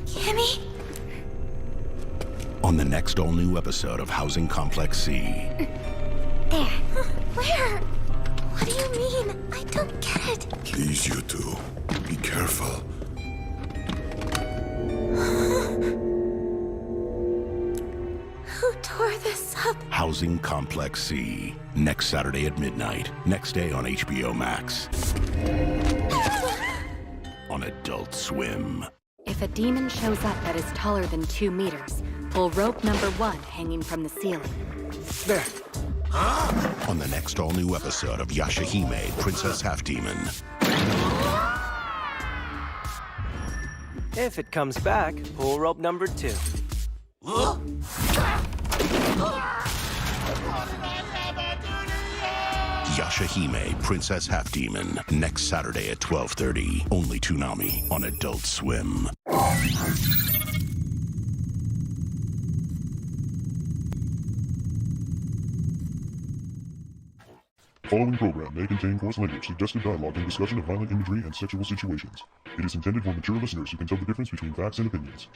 Kimmy? On the next all-new episode of Housing Complex C. There. Where? What do you mean? I don't get it. Please, you two. Be careful. Who tore this up? Housing Complex C. Next Saturday at midnight. Next day on HBO Max. On Adult Swim. If a demon shows up that is taller than 2 meters, pull rope number 1 hanging from the ceiling. There. On the next all-new episode of Yashahime, Princess Half-Demon. If it comes back, pull rope number 2. Yashahime, Princess Half-Demon. Next Saturday at 12:30. Only Toonami on Adult Swim. The following program may contain coarse language, suggestive dialogue, and discussion of violent imagery and sexual situations. It is intended for mature listeners who can tell the difference between facts and opinions.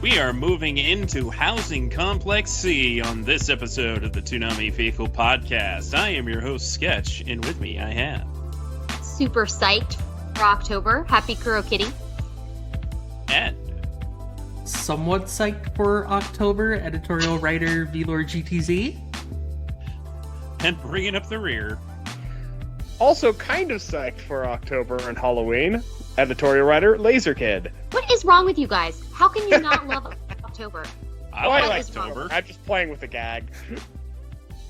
We are moving into Housing Complex C on this episode of the Toonami Faithful Podcast. I am your host, Sketch, and with me I have... Super psyched for October. Happy Kuro Kitty. And... somewhat psyched for October, editorial writer VLord GTZ. And bringing up the rear... Also kind of psyched for October and Halloween, editorial writer LaserKid. What is wrong with you guys? How can you not love October? I like October. I'm just playing with the gag.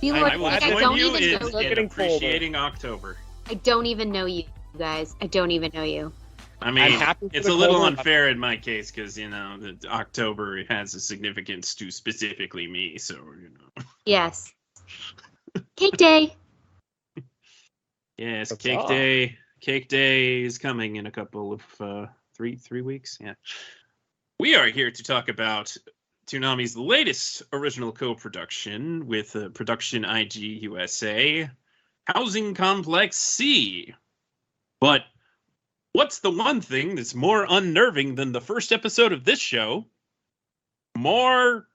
VLord, I don't you even know in appreciating October. I don't even know you guys. I don't even know you. I mean, it's a little unfair in my case because, you know, the October has a significance to specifically me, so, you know. Yes. Cake Day. Yes, Cake Day. Cake Day is coming in a couple of three weeks. Yeah. We are here to talk about Toonami's latest original co-production with Production IG USA, Housing Complex C. But what's the one thing that's more unnerving than the first episode of this show? More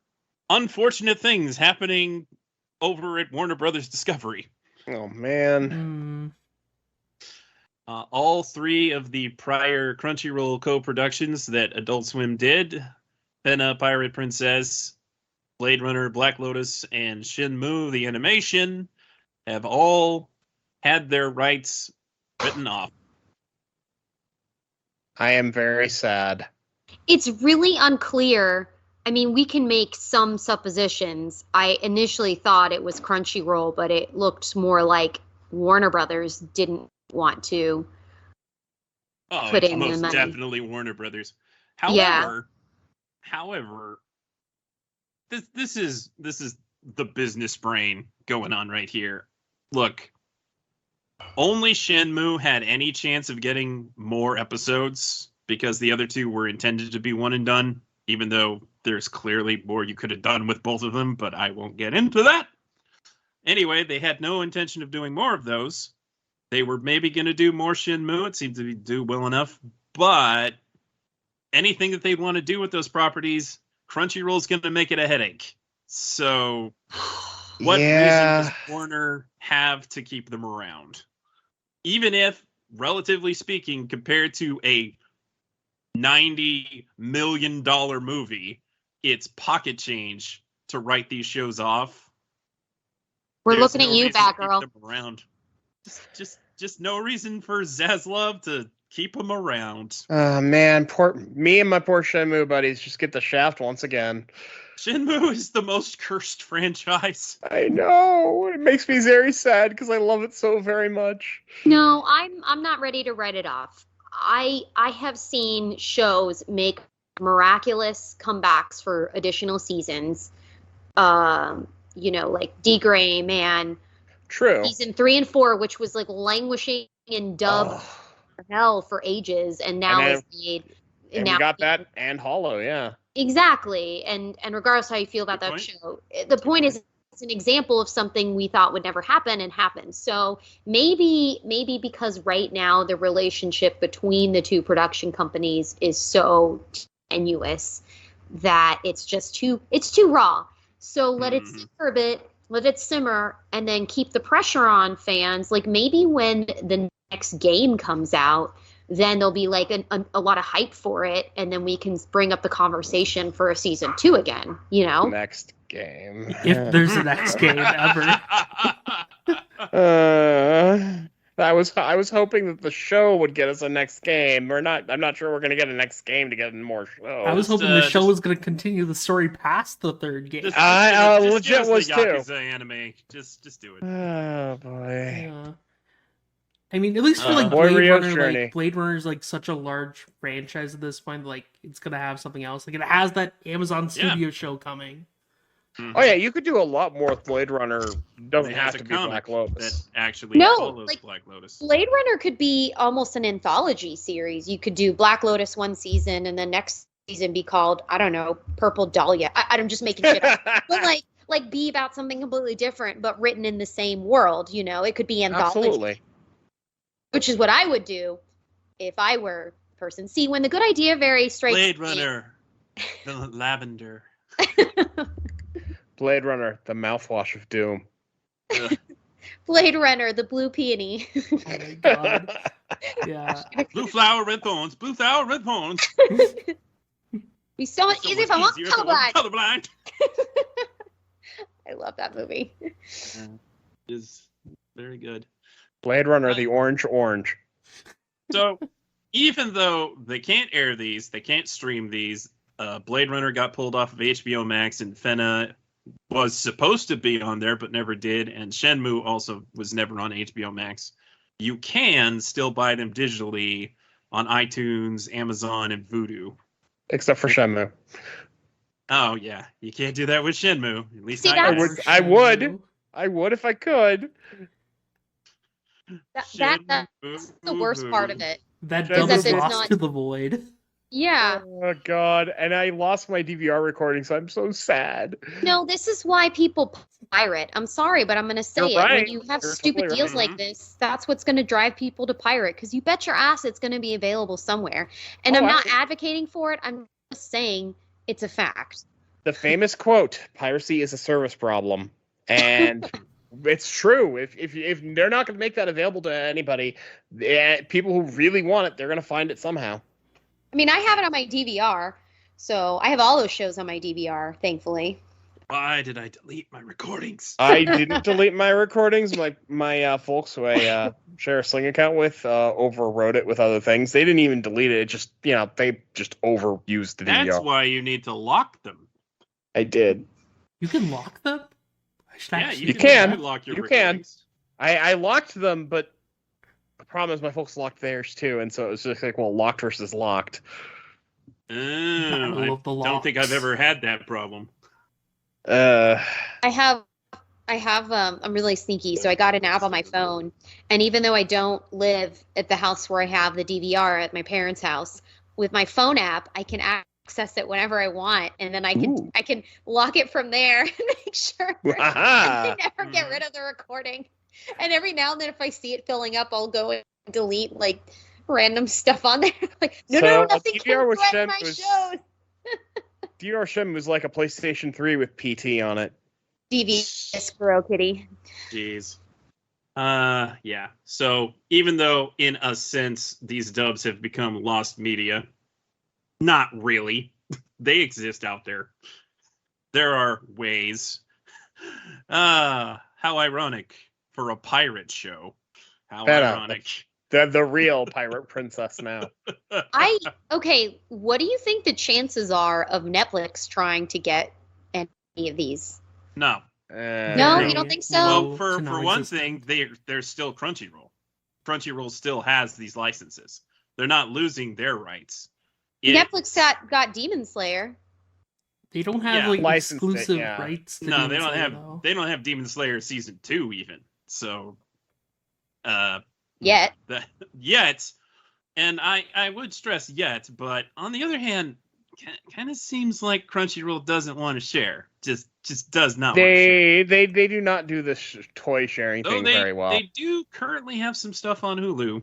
unfortunate things happening over at Warner Brothers Discovery. Oh, man. All 3 of the prior Crunchyroll co-productions that Adult Swim did, Penna, Pirate Princess, Blade Runner, Black Lotus, and Shenmue, the animation, have all had their rights written off. I am very sad. It's really unclear. I mean, we can make some suppositions. I initially thought it was Crunchyroll, but it looked more like Warner Brothers didn't want to put in the money. Most definitely Warner Brothers. However, this is the business brain going on right here. Look, only Shenmue had any chance of getting more episodes because the other 2 were intended to be one and done, even though there's clearly more you could have done with both of them, but I won't get into that. Anyway, they had no intention of doing more of those. They were maybe going to do more Shenmue. It seemed to do well enough. But anything that they want to do with those properties, Crunchyroll's going to make it a headache. So what reason does Warner have to keep them around? Even if, relatively speaking, compared to a $90 million movie, it's pocket change to write these shows off. We're looking at you, Batgirl. Around. Just no reason for Zaslav to Keep them around. Man, me and my poor Shenmue buddies just get the shaft once again. Shenmue is the most cursed franchise. I know. It makes me very sad because I love it so very much. No, I'm not ready to write it off. I have seen shows make miraculous comebacks for additional seasons. Like D-Gray Man. True. Season 3 and 4, which was like languishing in dub hell for ages, and now is made. And we got that and Hollow, yeah. Exactly. And regardless how you feel about that show, the point is it's an example of something we thought would never happen and happened. So maybe because right now the relationship between the two production companies is so tenuous that it's too raw. So let it sit for a bit, let it simmer, and then keep the pressure on fans. Like maybe when the next game comes out, then there'll be like a lot of hype for it, and then we can bring up the conversation for a season 2 again, Next game. If there's a next game ever. I was hoping that the show would get us a next game. I'm not sure we're gonna get a next game to get more shows. I was hoping the show was gonna continue the story past the third game. Legit was too. Yakuza anime. Just do it. Oh boy. Yeah. I mean, at least for like Blade Runner, Blade Runner is like such a large franchise at this point. Like, it's gonna have something else. Like, it has that Amazon Studio show coming. Oh yeah, you could do a lot more with Blade Runner. Doesn't have to be Black Lotus. That actually follows Black Lotus. Blade Runner could be almost an anthology series. You could do Black Lotus one season, and the next season be called, I don't know, Purple Dahlia. I'm just making shit up. But like be about something completely different, but written in the same world. It could be anthology. Absolutely. Which is what I would do if I were a person. See, when the good idea very straight. Blade Runner, the lavender. Blade Runner, the mouthwash of doom. Blade Runner, the blue peony. Oh my god. Yeah. Blue flower, red thorns. Blue flower, red thorns. Be so much easier if I want colorblind. Colorblind. I love that movie. Is very good. Blade Runner, the orange. So, even though they can't air these, they can't stream these, Blade Runner got pulled off of HBO Max, and Fena was supposed to be on there but never did, and Shenmue also was never on HBO Max. You can still buy them digitally on iTunes, Amazon, and Vudu. Except for Shenmue. Oh, yeah. You can't do that with Shenmue. At least I would if I could. That's the worst part of it. That dub is lost to the void. Yeah. Oh god, and I lost my DVR recording, so I'm so sad. No, this is why people pirate. I'm sorry, but I'm going to say it. When you have stupid deals like this, that's what's going to drive people to pirate, because you bet your ass it's going to be available somewhere. And I'm not advocating for it. I'm just saying it's a fact. The famous quote, piracy is a service problem. And it's true. If they're not going to make that available to anybody, people who really want it, they're going to find it somehow. I mean, I have it on my DVR, so I have all those shows on my DVR, thankfully. Why did I delete my recordings? I didn't delete my recordings. My folks who I share a Sling account with overwrote it with other things. They didn't even delete it. It just, they just overused the DVR. That's why you need to lock them. I did. You can lock them? Yeah, you can. Lock your you recordings. can. I locked them, but the problem is my folks locked theirs too, and so it was just like, well, locked versus locked. I don't think I've ever had that problem. I'm really sneaky, so I got an app on my phone, and even though I don't live at the house where I have the DVR at my parents' house, with my phone app, I can access it whenever I want, and then I can lock it from there and make sure I never get rid of the recording. And every now and then, if I see it filling up, I'll go and delete like random stuff on there. Like, no, nothing can threaten my shows. DVR Shem was like a PlayStation 3 with PT on it. DVS Kuro Kitty. Jeez. Yeah. So even though, in a sense, these dubs have become lost media, not really. They exist out there. There are ways. How ironic for a pirate show. How ironic. The real pirate princess now. Okay, what do you think the chances are of Netflix trying to get any of these? No. No, you don't think so? Well, for one thing, they're still Crunchyroll. Crunchyroll still has these licenses. They're not losing their rights. Netflix got Demon Slayer. They don't have like exclusive rights. To no, Demon they don't Slayer, have. though. They don't have Demon Slayer season 2 even. So, yet, and I would stress yet, but on the other hand, kind of seems like Crunchyroll doesn't want to share. Just does not. They do not do this toy sharing thing very well. They do currently have some stuff on Hulu.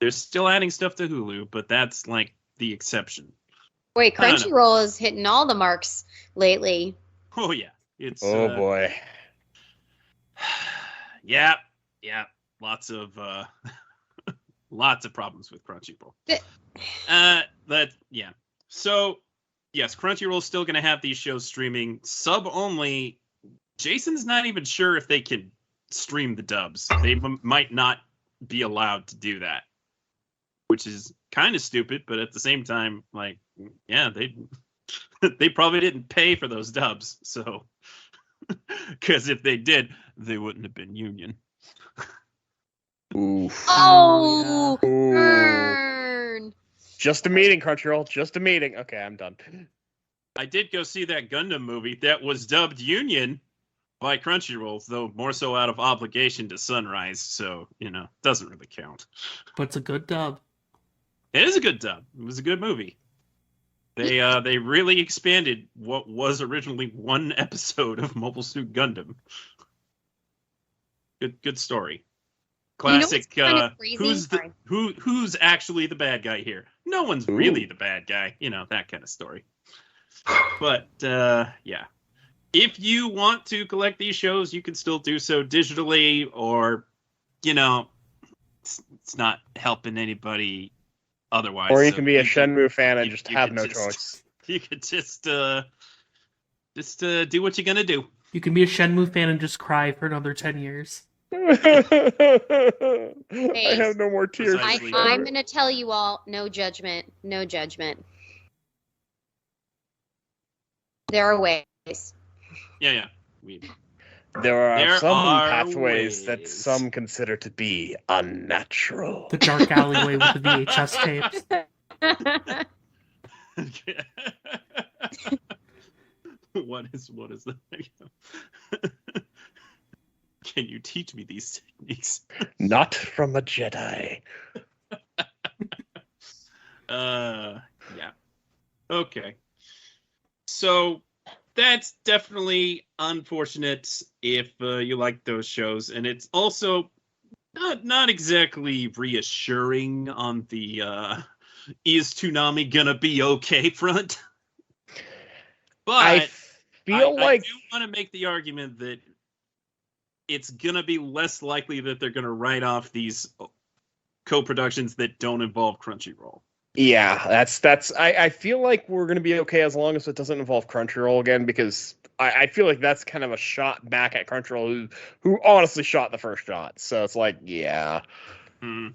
They're still adding stuff to Hulu, but that's like the exception. Wait, Crunchyroll is hitting all the marks lately. Oh yeah, it's boy. Yeah, lots of problems with Crunchyroll. So yes, Crunchyroll's still going to have these shows streaming sub only. Jason's not even sure if they can stream the dubs. They might not be allowed to do that, which is kind of stupid. But at the same time, like, yeah, they probably didn't pay for those dubs. So, because if they did, they wouldn't have been union. Oof. Oh, burn. Just a meeting, Crunchyroll. Just a meeting. Okay, I'm done. I did go see that Gundam movie that was dubbed Union by Crunchyroll, though more so out of obligation to Sunrise. So, doesn't really count. But it's a good dub. It is a good dub. It was a good movie. They really expanded what was originally one episode of Mobile Suit Gundam. Good story. Classic. Who's actually the bad guy here? No one's really the bad guy. That kind of story. But yeah, if you want to collect these shows, you can still do so digitally, or it's not helping anybody otherwise. Or you can be a Shenmue fan and just have no choice. You could just do what you're gonna do. You can be a Shenmue fan and just cry for another 10 years. I have no more tears. I'm going to tell you all, no judgment. No judgment. There are ways. Yeah. There are some pathways that some consider to be unnatural. The dark alleyway with the VHS tapes. What is that? Can you teach me these techniques? Not from a Jedi. Yeah. Okay. So that's definitely unfortunate if you like those shows, and it's also not exactly reassuring on the is Toonami gonna be okay front. But I do want to make the argument that it's gonna be less likely that they're gonna write off these co-productions that don't involve Crunchyroll. Yeah, that's. I feel like we're gonna be okay as long as it doesn't involve Crunchyroll again, because I feel like that's kind of a shot back at Crunchyroll, who honestly shot the first shot. So it's like, yeah. Mm.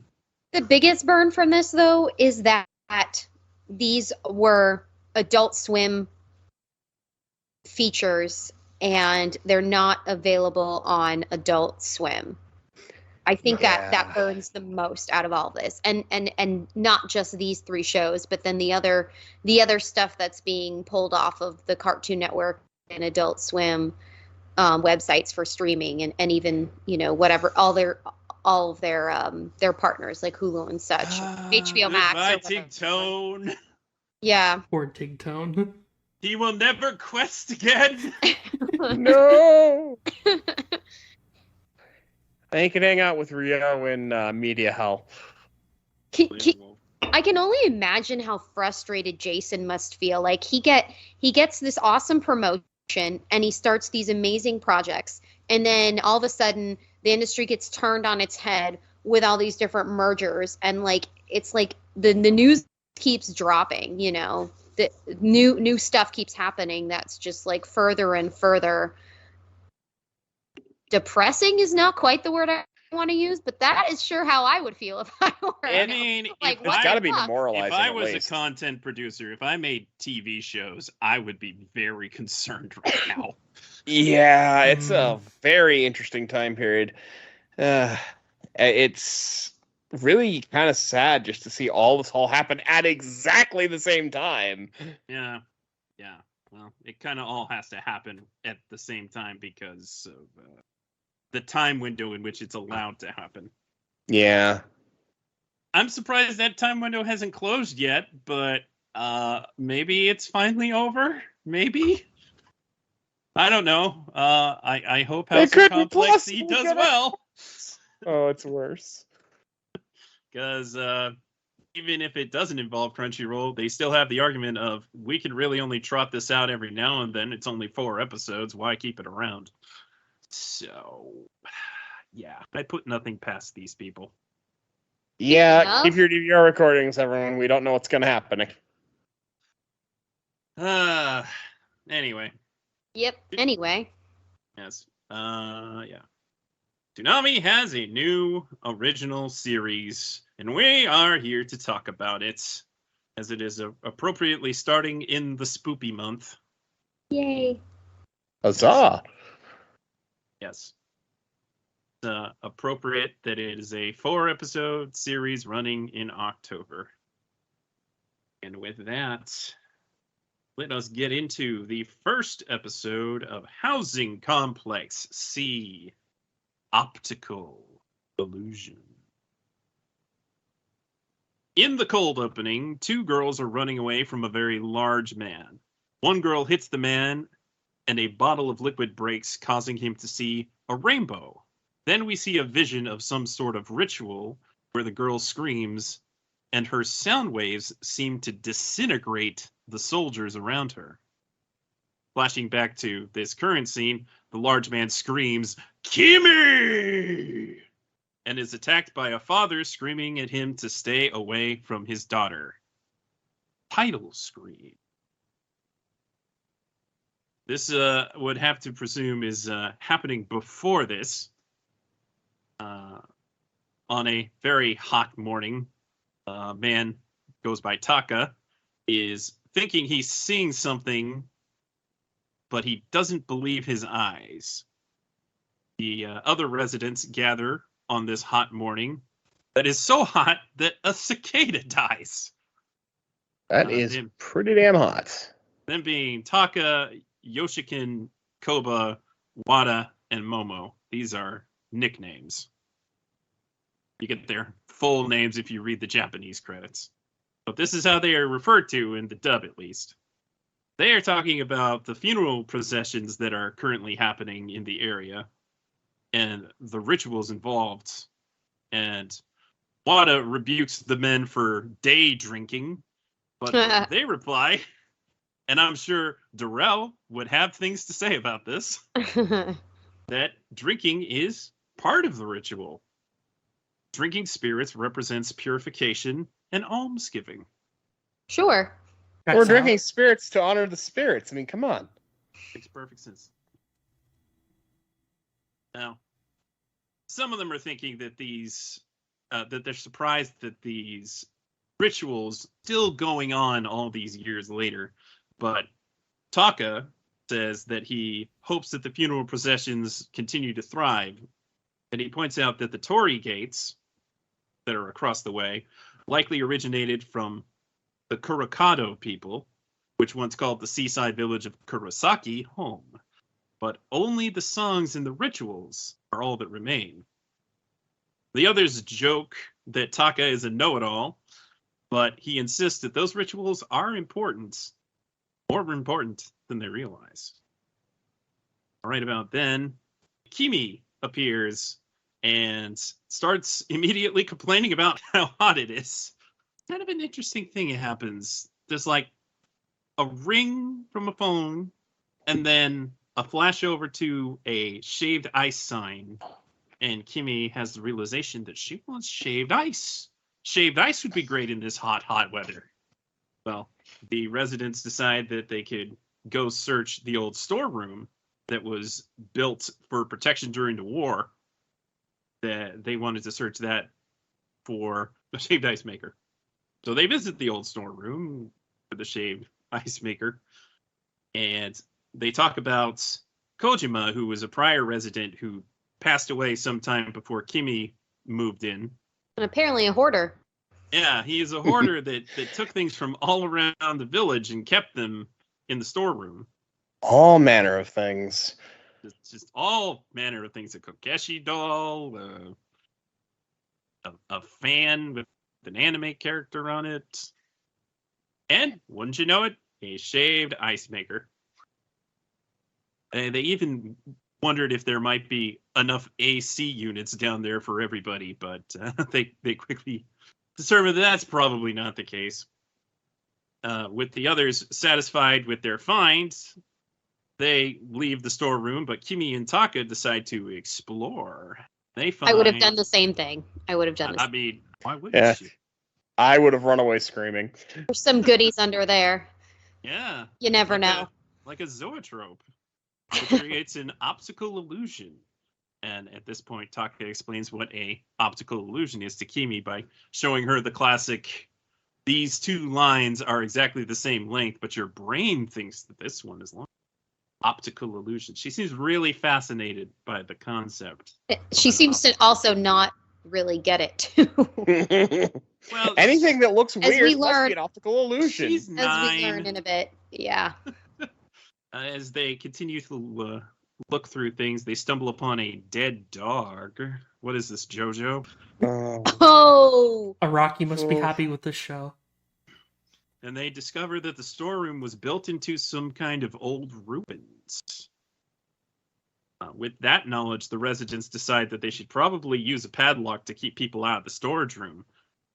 The biggest burn from this, though, is that these were Adult Swim features, and they're not available on Adult Swim. I think that burns the most out of all this, and not just these 3 shows, but then the other stuff that's being pulled off of the Cartoon Network and Adult Swim websites for streaming, and even whatever all of their partners like Hulu and such, HBO Max. Goodbye, Tigtone. Yeah. Poor Tigtone. He will never quest again. No. I can hang out with Rio in media hell. I can only imagine how frustrated Jason must feel. Like he gets this awesome promotion and he starts these amazing projects, and then all of a sudden the industry gets turned on its head with all these different mergers, and it's like the news keeps dropping. The new stuff keeps happening that's just like further and further. Depressing is not quite the word want to use, but that is sure how I would feel if I were. I mean, like, it's what got to the be fuck? demoralizing. If I at was least. a content producer, if I made TV shows, I would be very concerned right now. Yeah, it's a very interesting time period. It's really kind of sad just to see all this all happen at exactly the same time. Yeah. Well, it kind of all has to happen at the same time because of the time window in which it's allowed to happen. Yeah. I'm surprised that time window hasn't closed yet, but maybe it's finally over. Maybe. I don't know. I hope House of Complex C does well. Oh, it's worse. Because even if it doesn't involve Crunchyroll, they still have the argument of we can really only trot this out every now and then. It's only 4 episodes. Why keep it around? So, yeah, I put nothing past these people. Yeah, keep your DVR recordings, everyone. We don't know what's going to happen. Anyway. Yep. Anyway. Yes. Yeah. Toonami has a new original series, and we are here to talk about it, as it is appropriately starting in the spoopy month. Yay. Huzzah! Yes. It's appropriate that it is a 4-episode series running in October. And with that, let us get into the first episode of Housing Complex C. Optical Illusion. In the cold opening, 2 girls are running away from a very large man. One girl hits the man, and a bottle of liquid breaks, causing him to see a rainbow. Then we see a vision of some sort of ritual where the girl screams, and her sound waves seem to disintegrate the soldiers around her. Flashing back to this current scene, the large man screams, "Kimi!" and is attacked by a father screaming at him to stay away from his daughter. Title screen. This would have to presume is happening before this. On a very hot morning, a man goes by Taka, is thinking he's seeing something, but he doesn't believe his eyes. The other residents gather on this hot morning that is so hot that a cicada dies. That is pretty damn hot. Them being Taka, Yoshikin, Koba, Wada, and Momo. These are nicknames. You get their full names if you read the Japanese credits. But this is how they are referred to in the dub, at least. They are talking about the funeral processions that are currently happening in the area and the rituals involved. And Wada rebukes the men for day drinking, but they reply, and I'm sure Darrell would have things to say about this, that drinking is part of the ritual. Drinking spirits represents purification and almsgiving. Sure. Or drinking spirits to honor the spirits. I mean, come on. Makes perfect sense. Now, some of them are thinking that that they're surprised that these rituals still going on all these years later. But Taka says that he hopes that the funeral processions continue to thrive. And he points out that the torii gates that are across the way likely originated from the Kurokado people, which once called the seaside village of Kurosaki home. But only the songs and the rituals are all that remain. The others joke that Taka is a know-it-all, but he insists that those rituals are important, more important than they realize. Right about then, Kimi appears and starts immediately complaining about how hot it is. Kind of an interesting thing happens. There's like a ring from a phone and then a flash over to a shaved ice sign. And Kimi has the realization that she wants shaved ice. Shaved ice would be great in this hot, hot weather. Well, the residents decide that they could go search the old storeroom that was built for protection during the war. that they wanted to search that for a shaved ice maker. So they visit the old storeroom for the shaved ice maker, and they talk about Kojima, who was a prior resident who passed away sometime before Kimi moved in. And apparently a hoarder. Yeah, he is a hoarder that took things from all around the village and kept them in the storeroom. All manner of things. Just all manner of things. A Kokeshi doll, a fan with an anime character on it, and, wouldn't you know it, a shaved ice maker. They even wondered if there might be enough AC units down there for everybody, but they quickly determined that that's probably not the case. With the others satisfied with their finds, they leave the storeroom, but Kimi and Taka decide to explore. They find... I would have done the same thing. I would have done this. I mean, why wouldn't you? I would have run away screaming. There's some goodies under there. Yeah. You never know. Like a zoetrope. It creates an optical illusion. And at this point, Taka explains what a optical illusion is to Kimi by showing her the classic, these two lines are exactly the same length, but your brain thinks that this one is long. Optical illusion. She seems really fascinated by the concept. She seems to also not really get it too. Well, anything that looks weird we must learn, be an optical illusion. She's 9. As we learn in a bit, yeah. As they continue to look through things, they stumble upon a dead dog. What is this, JoJo? Oh! Araki must be happy with this show. And they discover that the storeroom was built into some kind of old ruins. With that knowledge, the residents decide that they should probably use a padlock to keep people out of the storage room.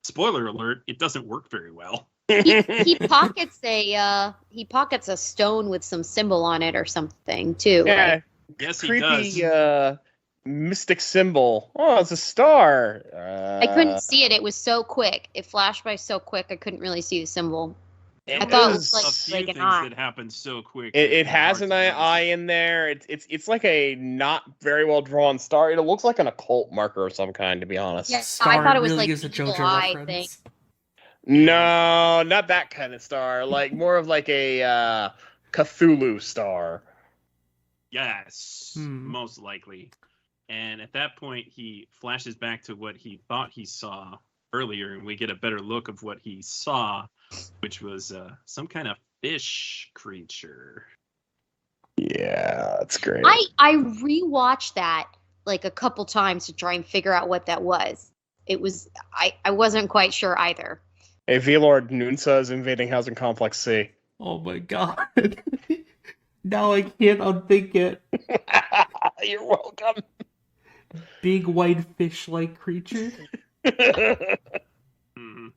Spoiler alert, it doesn't work very well. He pockets a stone with some symbol on it or something too. Yeah. Right? Yes, he Creepy, does. Mystic symbol. Oh, it's a star. I couldn't see it. It was so quick. It flashed by so quick. I couldn't really see the symbol. I thought it was was a few like an things eye. that happened so quick. It has an eye in there. It's like a not very well drawn star. It looks like an occult marker of some kind, to be honest. Yeah, Star I thought it was really like is a an evil JoJo eye reference. thing. No, not that kind of star. Like more of like a Cthulhu star. Yes, most likely. And at that point, he flashes back to what he thought he saw earlier, and we get a better look of what he saw, which was some kind of fish creature. Yeah, that's great. I rewatched that like a couple times to try and figure out what that was. It was I wasn't quite sure either. A VLord Nunsa is invading housing complex C. Oh my god. Now I can't unthink it. You're welcome. Big white fish-like creature. Mm-hmm.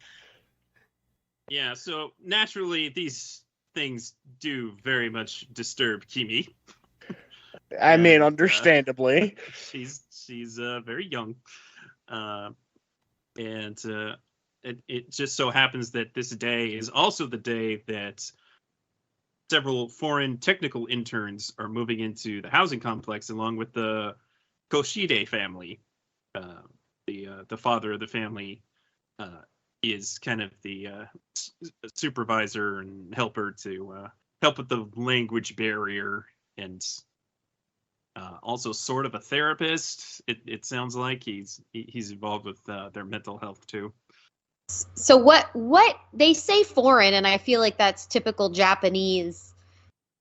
Yeah, so naturally these things do very much disturb Kimi. I mean, understandably. She's very young. And it just so happens that this day is also the day that several foreign technical interns are moving into the housing complex along with the Koshide family. The father of the family is kind of the supervisor and helper to help with the language barrier, and also sort of a therapist. It sounds like he's involved with their mental health too. So what they say foreign, and I feel like that's typical Japanese,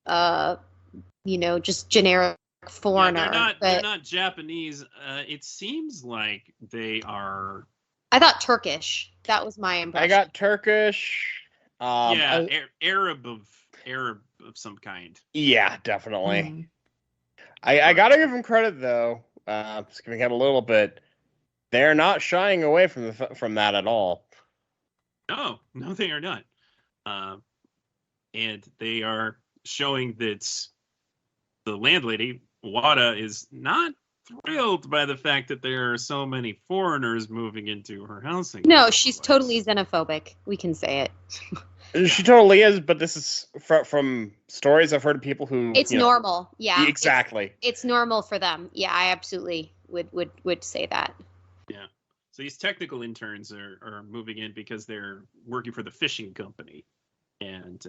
just generic foreigner. Yeah, they're not Japanese. It seems like they are. I thought Turkish. That was my impression. I got Turkish. Arab of some kind. Yeah, definitely. I gotta give them credit though. Just giving out a little bit. They're not shying away from that at all. No, they are not. And they are showing that the landlady, Wada, is not thrilled by the fact that there are so many foreigners moving into her housing. No, she's totally xenophobic. We can say it. She totally is, but this is from stories I've heard of people who... It's normal. Yeah. Exactly. It's normal for them. Yeah, I absolutely would say that. Yeah. So these technical interns are moving in because they're working for the fishing company, and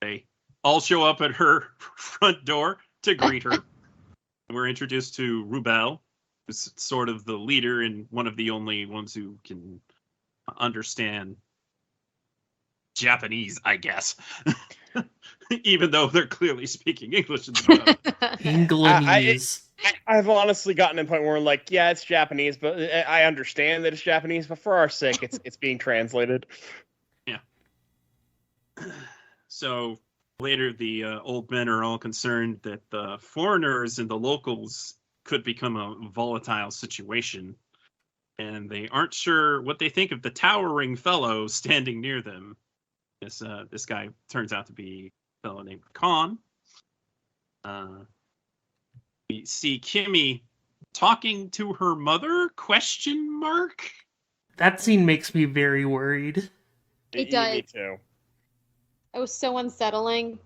they all show up at her front door to greet her. And we're introduced to Rubel, who's sort of the leader and one of the only ones who can understand Japanese, I guess. Even though they're clearly speaking English in the English. I've honestly gotten to a point where I'm like, yeah, it's Japanese, but I understand that it's Japanese, but for our sake, it's being translated. Yeah. So later, the old men are all concerned that the foreigners and the locals could become a volatile situation, and they aren't sure what they think of the towering fellow standing near them. This guy turns out to be a fellow named Khan. We see Kimmy talking to her mother? ? That scene makes me very worried. It does. Me too. It was so unsettling.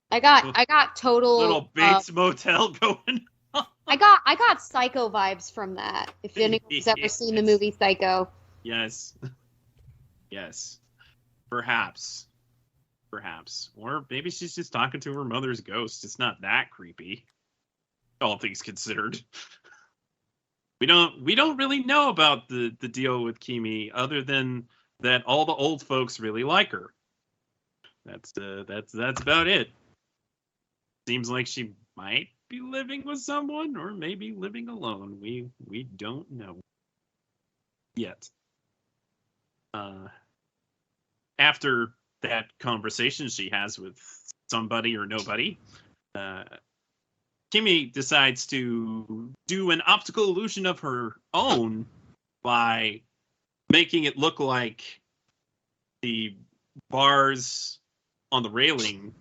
I got total Little Bates Motel going on. I got Psycho vibes from that. If anyone's ever seen the movie Psycho. Yes. Yes. Perhaps. Or maybe she's just talking to her mother's ghost. It's not that creepy, all things considered. We don't really know about the deal with Kimi, other than that all the old folks really like her. That's about it. Seems like she might be living with someone, or maybe living alone. We don't know yet. After that conversation she has with somebody or nobody, Kimmy decides to do an optical illusion of her own by making it look like the bars on the railing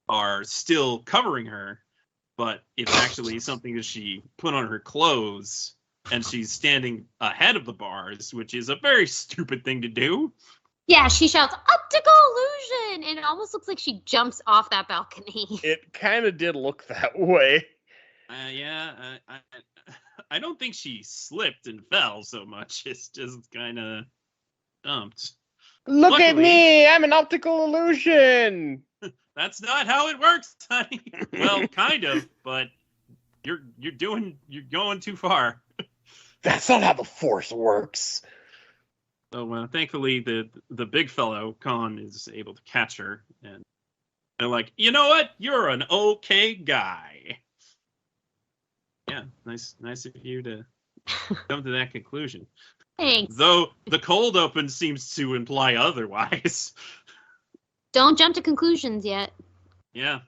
are still covering her, but it's actually something that she put on her clothes, and she's standing ahead of the bars, which is a very stupid thing to do. Yeah, she shouts, "Optical illusion!" And it almost looks like she jumps off that balcony. It kind of did look that way. I don't think she slipped and fell so much. It's just kind of dumped. Luckily, at me! I'm an optical illusion! That's not how it works, honey. Well, kind of, but you're going too far. That's not how the Force works. So thankfully, the big fellow Khan is able to catch her, and they're like, you know what? You're an okay guy. Yeah, nice of you to come to that conclusion. Thanks. Though the cold open seems to imply otherwise. Don't jump to conclusions yet. Yeah,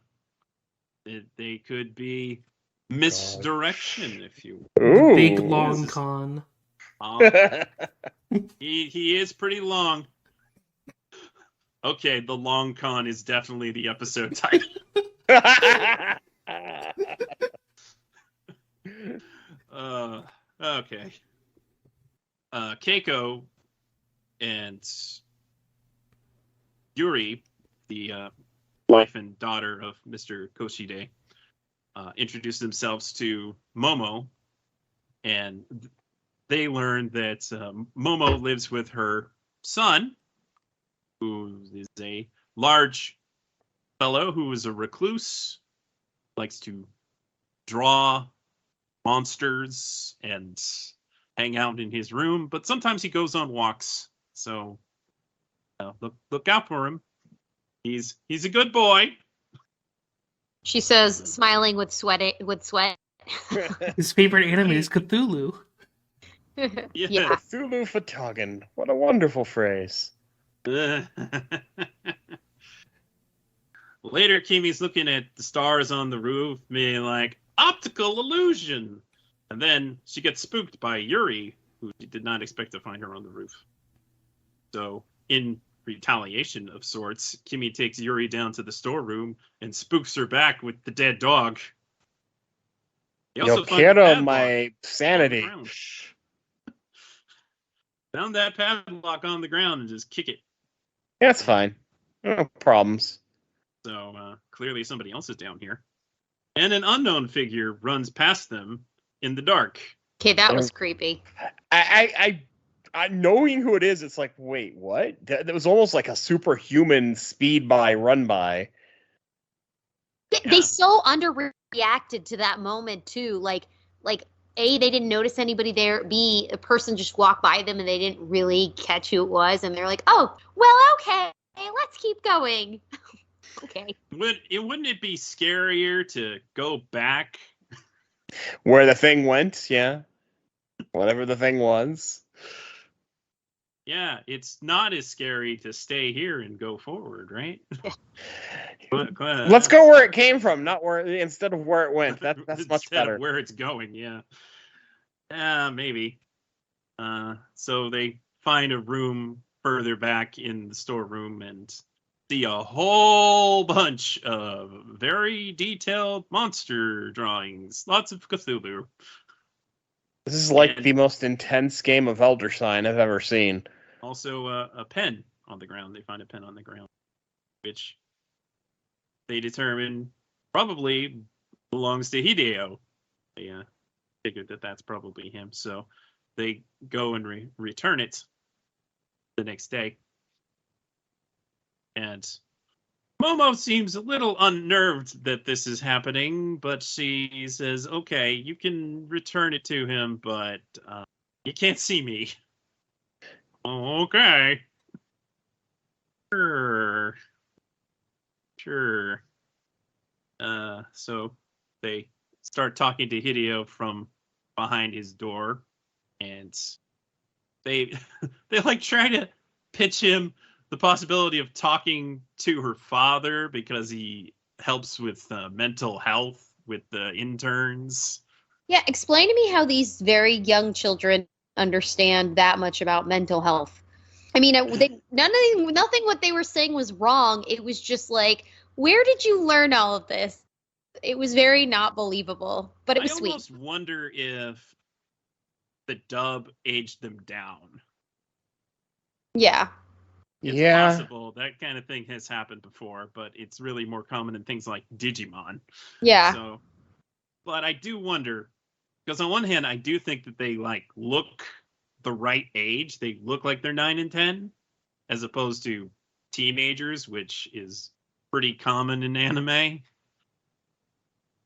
they could be misdirection, if you will. Big long Khan. He is pretty long. Okay, the long con is definitely the episode title. Okay. Keiko and Yuri, the wife and daughter of Mr. Koshide, introduce themselves to Momo, and they learn that Momo lives with her son, who is a large fellow who is a recluse, likes to draw monsters and hang out in his room, but sometimes he goes on walks. So look out for him. He's a good boy. She says, smiling with sweat. His favorite anime is Cthulhu. Yeah. Cthulhu Fatagan. What a wonderful phrase. Later, Kimi's looking at the stars on the roof, being like, optical illusion! And then she gets spooked by Yuri, who did not expect to find her on the roof. So, in retaliation of sorts, Kimi takes Yuri down to the storeroom and spooks her back with the dead dog. Yo quiero my sanity. Found that padlock on the ground and just kick it. Yeah, it's fine. No problems. So clearly somebody else is down here. And an unknown figure runs past them in the dark. Okay, that was creepy. I knowing who it is, it's like, wait, what? That was almost like a superhuman speed by, run by. They so underreacted to that moment too. Like A, they didn't notice anybody there. B, a person just walked by them and they didn't really catch who it was, and they're like, "Oh, well, okay, let's keep going." Okay. Wouldn't it be scarier to go back Where the thing went, yeah. Whatever the thing was. Yeah, it's not as scary to stay here and go forward, right? Let's go where it came from, not where instead of where it went. That's much better. Of where it's going, yeah. Maybe. So they find a room further back in the storeroom and see a whole bunch of very detailed monster drawings. Lots of Cthulhu. This is like the most intense game of Elder Sign I've ever seen. Also, a pen on the ground. They find a pen on the ground, which they determine probably belongs to Hideo. They figured that that's probably him, so they go and return it the next day. And Momo seems a little unnerved that this is happening, but she says, okay, you can return it to him, but you can't see me. Okay. Sure. So they start talking to Hideo from behind his door, and they like try to pitch him the possibility of talking to her father because he helps with mental health with the interns. Yeah, explain to me how these very young children understand that much about mental health. I mean, nothing what they were saying was wrong. It was just like, where did you learn all of this? It was very not believable, but it was sweet. I almost wonder if the dub aged them down. Yeah. It's possible. That kind of thing has happened before, but it's really more common in things like Digimon. Yeah. So, but I do wonder, because on one hand, I do think that they like look the right age. They look like they're 9 and 10, as opposed to teenagers, which is pretty common in anime.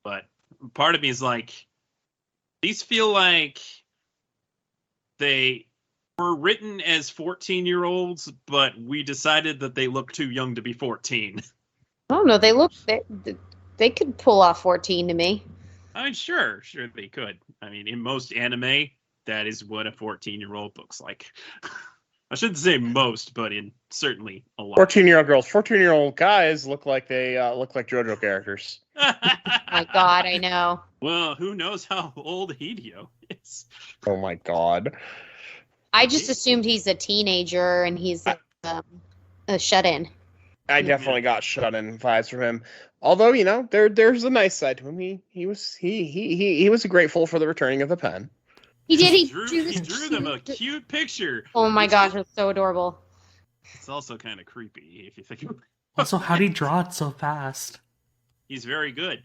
But part of me is like, these feel like they were written as 14-year-olds, but we decided that they look too young to be 14. Oh no, they could pull off 14 to me. I mean, sure they could. I mean, in most anime, that is what a 14-year-old looks like. I shouldn't say most, but in certainly a lot. 14-year-old girls, 14-year-old guys look like they look like JoJo characters. My God, I know. Well, who knows how old Hideo is? Oh my God. I just assumed he's a teenager and he's a shut-in. I definitely got shut-in vibes from him. Although, you know, there's a nice side to him. He was grateful for the returning of the pen. He did. He drew them a cute picture. Oh my gosh, it's so adorable. It's also kind of creepy if you think about it. Also, how'd he draw it so fast? He's very good.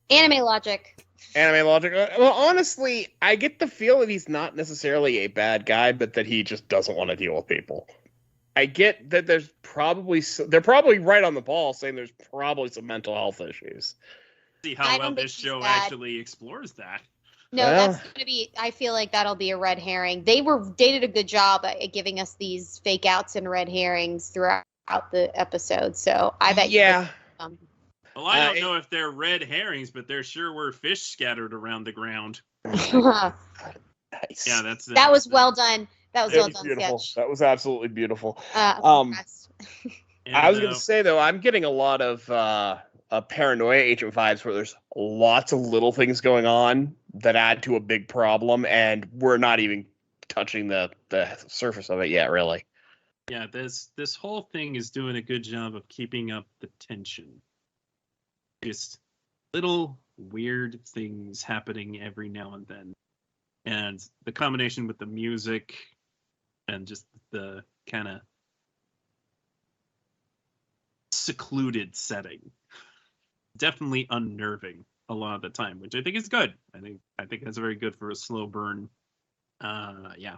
Anime logic. Well, honestly, I get the feel that he's not necessarily a bad guy, but that he just doesn't want to deal with people. I get that they're probably right on the ball saying there's probably some mental health issues. See how well this show actually explores that. No, that's going to be, I feel like that'll be a red herring. They did a good job at giving us these fake outs and red herrings throughout the episode. So I bet Well, I don't know if they're red herrings, but there sure were fish scattered around the ground. Nice. Yeah, that was well done. That was well done, beautiful. Sketch. That was absolutely beautiful. I was going to say, though, I'm getting a lot of a paranoia agent vibes where there's lots of little things going on that add to a big problem, and we're not even touching the surface of it yet, really. Yeah, this whole thing is doing a good job of keeping up the tension. Just little weird things happening every now and then. And the combination with the music and just the kind of secluded setting. Definitely unnerving a lot of the time, which I think is good. I think that's very good for a slow burn. Yeah.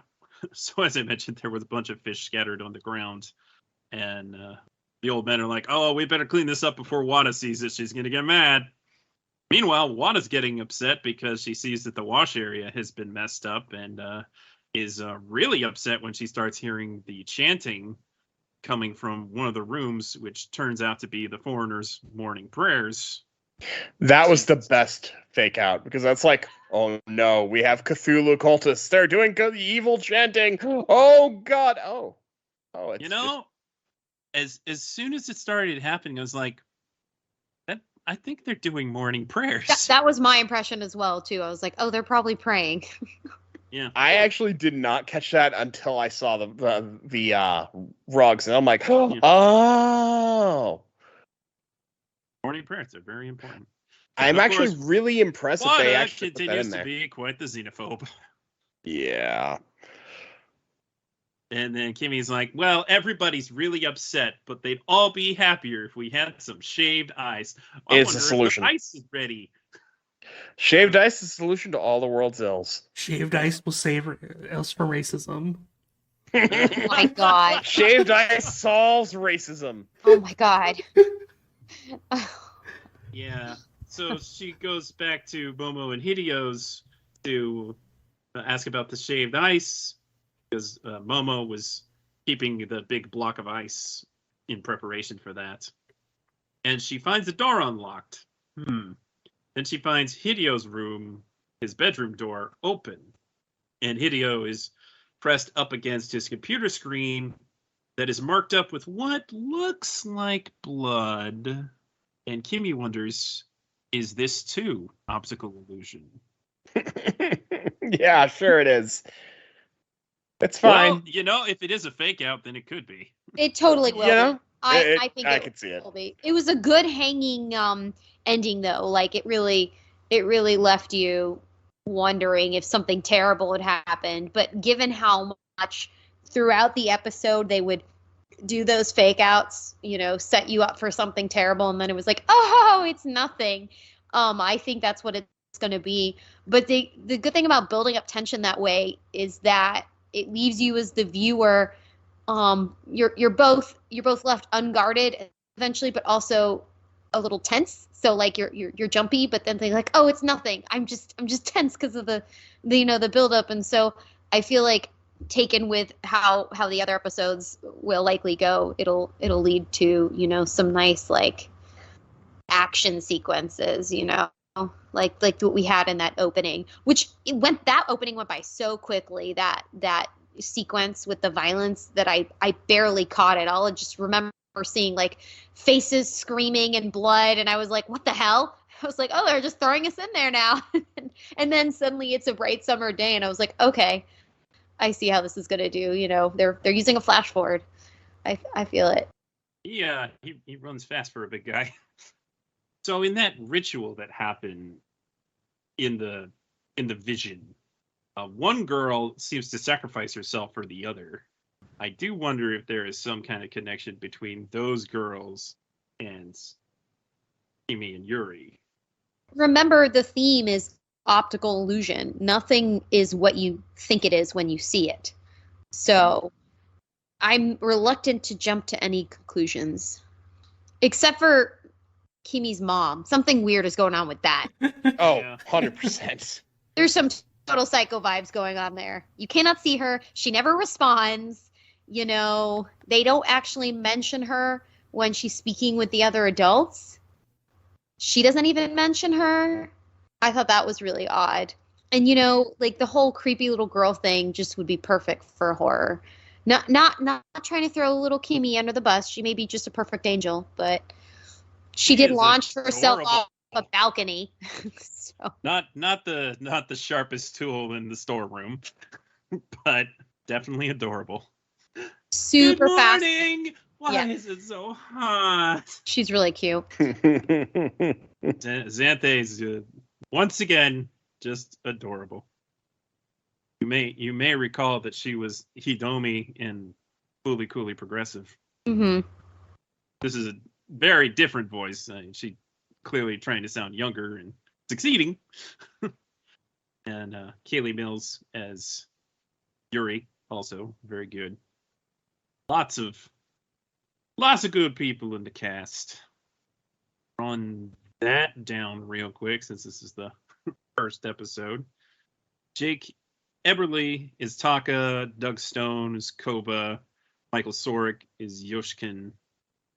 So as I mentioned, there was a bunch of fish scattered on the ground, and the old men are like, "Oh, we better clean this up before Wada sees it. She's gonna get mad." Meanwhile, Wada's getting upset because she sees that the wash area has been messed up, and is really upset when she starts hearing the chanting coming from one of the rooms, which turns out to be the foreigners' morning prayers. That was the best fake out, because that's like, oh no, we have Cthulhu cultists. They're doing evil chanting. Oh god. Oh, it's, you know, as soon as it started happening, I was like, I think they're doing morning prayers. That was my impression as well too. I was like, oh, they're probably praying. Yeah. I actually did not catch that until I saw the rugs, and I'm like, oh. Morning prayers are very important. I'm actually really impressed that they actually put that in there. Continues to be quite the xenophobe. Yeah. And then Kimmy's like, well, everybody's really upset, but they'd all be happier if we had some shaved ice. It's a solution. If the ice is ready. Shaved ice is the solution to all the world's ills. Shaved ice will save us from racism. Oh my god. Shaved ice solves racism. Oh my god. Yeah. So she goes back to Momo and Hideo's to ask about the shaved ice, because Momo was keeping the big block of ice in preparation for that. And she finds the door unlocked. Then she finds Hideo's room, his bedroom door, open. And Hideo is pressed up against his computer screen that is marked up with what looks like blood. And Kimmy wonders, is this too optical illusion? Yeah, sure it is. It's fine. Well, you know, if it is a fake out, then it could be. It totally will. You know, I think I could see it. Will be. It was a good hanging ending though. Like it really left you wondering if something terrible had happened. But given how much throughout the episode they would do those fake outs, you know, set you up for something terrible, and then it was like, oh, it's nothing. I think that's what it's going to be. But the good thing about building up tension that way is that it leaves you as the viewer, you're both left unguarded eventually, but also a little tense. So like you're jumpy, but then they're like, oh, it's nothing. I'm just tense because of the build up. And so I feel like, taken with how the other episodes will likely go, it'll lead to, you know, some nice like action sequences, you know, like what we had in that opening, that opening went by so quickly, that sequence with the violence, that I barely caught it. I'll just remember seeing like faces screaming and blood, and I was like, what the hell? I was like, oh, they're just throwing us in there now. And then suddenly it's a bright summer day, and I was like, okay, I see how this is going to do. You know, they're using a flash forward. I feel it. Yeah, he runs fast for a big guy. So in that ritual that happened in the vision, one girl seems to sacrifice herself for the other. I do wonder if there is some kind of connection between those girls and Kimi and Yuri. Remember, the theme is optical illusion. Nothing is what you think it is when you see it. So I'm reluctant to jump to any conclusions, except for Kimi's mom. Something weird is going on with that. Oh, yeah. 100%. There's some total psycho vibes going on there. You cannot see her. She never responds. You know, they don't actually mention her when she's speaking with the other adults. She doesn't even mention her. I thought that was really odd. And, you know, like the whole creepy little girl thing just would be perfect for horror. Not trying to throw little Kimi under the bus. She may be just a perfect angel, but she did launch herself off a balcony. So. Not the sharpest tool in the storeroom, but definitely adorable. Super Good fast. morning. Why is it so hot? She's really cute. Xanthe's once again just adorable. You may recall that she was Hidomi in Fully Coolly Progressive. Mm-hmm. This is a very different voice. She clearly trying to sound younger and succeeding. And Kaylee Mills as Yuri, also very good. Lots of good people in the cast. Run that down real quick since this is the first episode. Jake Eberly is Taka, Doug Stone is Koba, Michael Sorek is Yoshkin,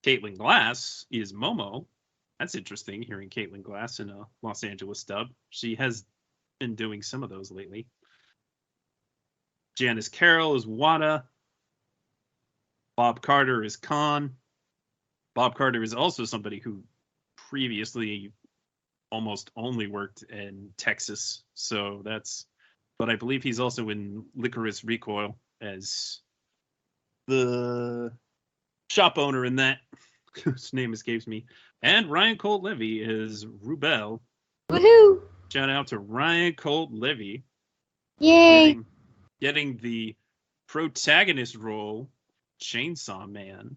Caitlin Glass is Momo. That's interesting, hearing Caitlin Glass in a Los Angeles dub. She has been doing some of those lately. Janice Carroll is Wada. Bob Carter is Khan. Bob Carter is also somebody who previously almost only worked in Texas, but I believe he's also in Licorice Recoil as the shop owner in that, whose name escapes me. And Ryan Colt Levy is Rubel. Woohoo! Shout out to Ryan Colt Levy. Yay! Getting the protagonist role, Chainsaw Man.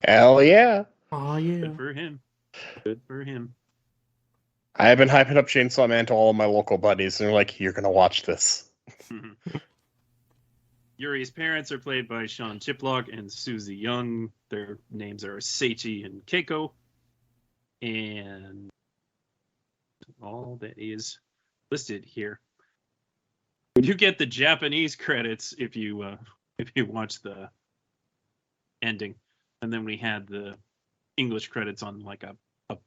Hell yeah. Oh, yeah. Good for him. Good for him. I have been hyping up Chainsaw Man to all of my local buddies, and they're like, you're going to watch this. Yuri's parents are played by Sean Chiplock and Susie Young. Their names are Seichi and Keiko. And all that is listed here. You get the Japanese credits if you watch the ending, and then we had the English credits on like a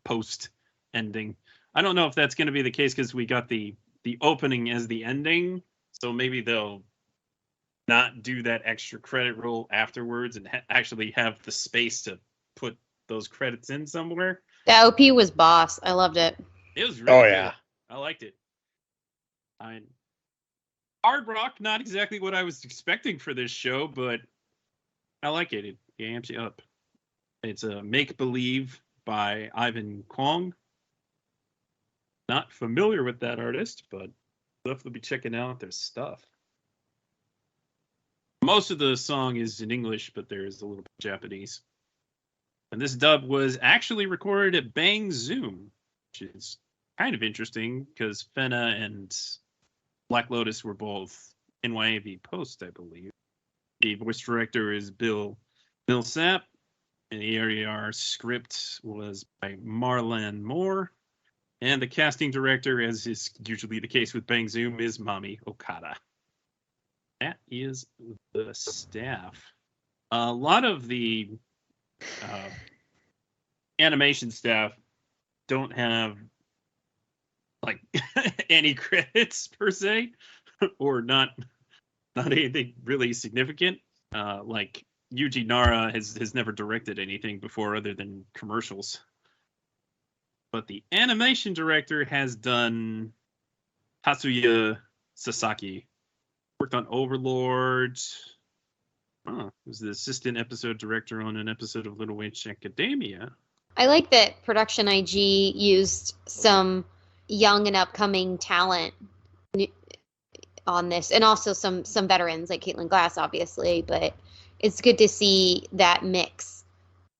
post ending. I don't know if that's going to be the case because we got the opening as the ending, so maybe they'll not do that extra credit roll afterwards and actually have the space to put those credits in somewhere. The OP was boss. I loved it. It was really yeah. good. I liked it. Hard rock, not exactly what I was expecting for this show, but I like it. It amps you up. It's a Make Believe by Ivan Kwong. Not familiar with that artist, but definitely be checking out their stuff. Most of the song is in English, but there's a little bit of Japanese. And this dub was actually recorded at Bang Zoom, which is kind of interesting because Fena and Black Lotus were both NYAV Post, I believe. The voice director is Bill Millsap, and the ARR script was by Marlon Moore. And the casting director, as is usually the case with Bang Zoom, is Mami Okada. That is the staff. A lot of the animation staff don't have like any credits per se, or not anything really significant. Like Yuji Nara has never directed anything before other than commercials. But the animation director has done Tatsuya Sasaki. Worked on Overlord. Was the assistant episode director on an episode of Little Witch Academia. I like that Production IG used some young and upcoming talent on this, and also some veterans like Caitlin Glass, obviously. But it's good to see that mix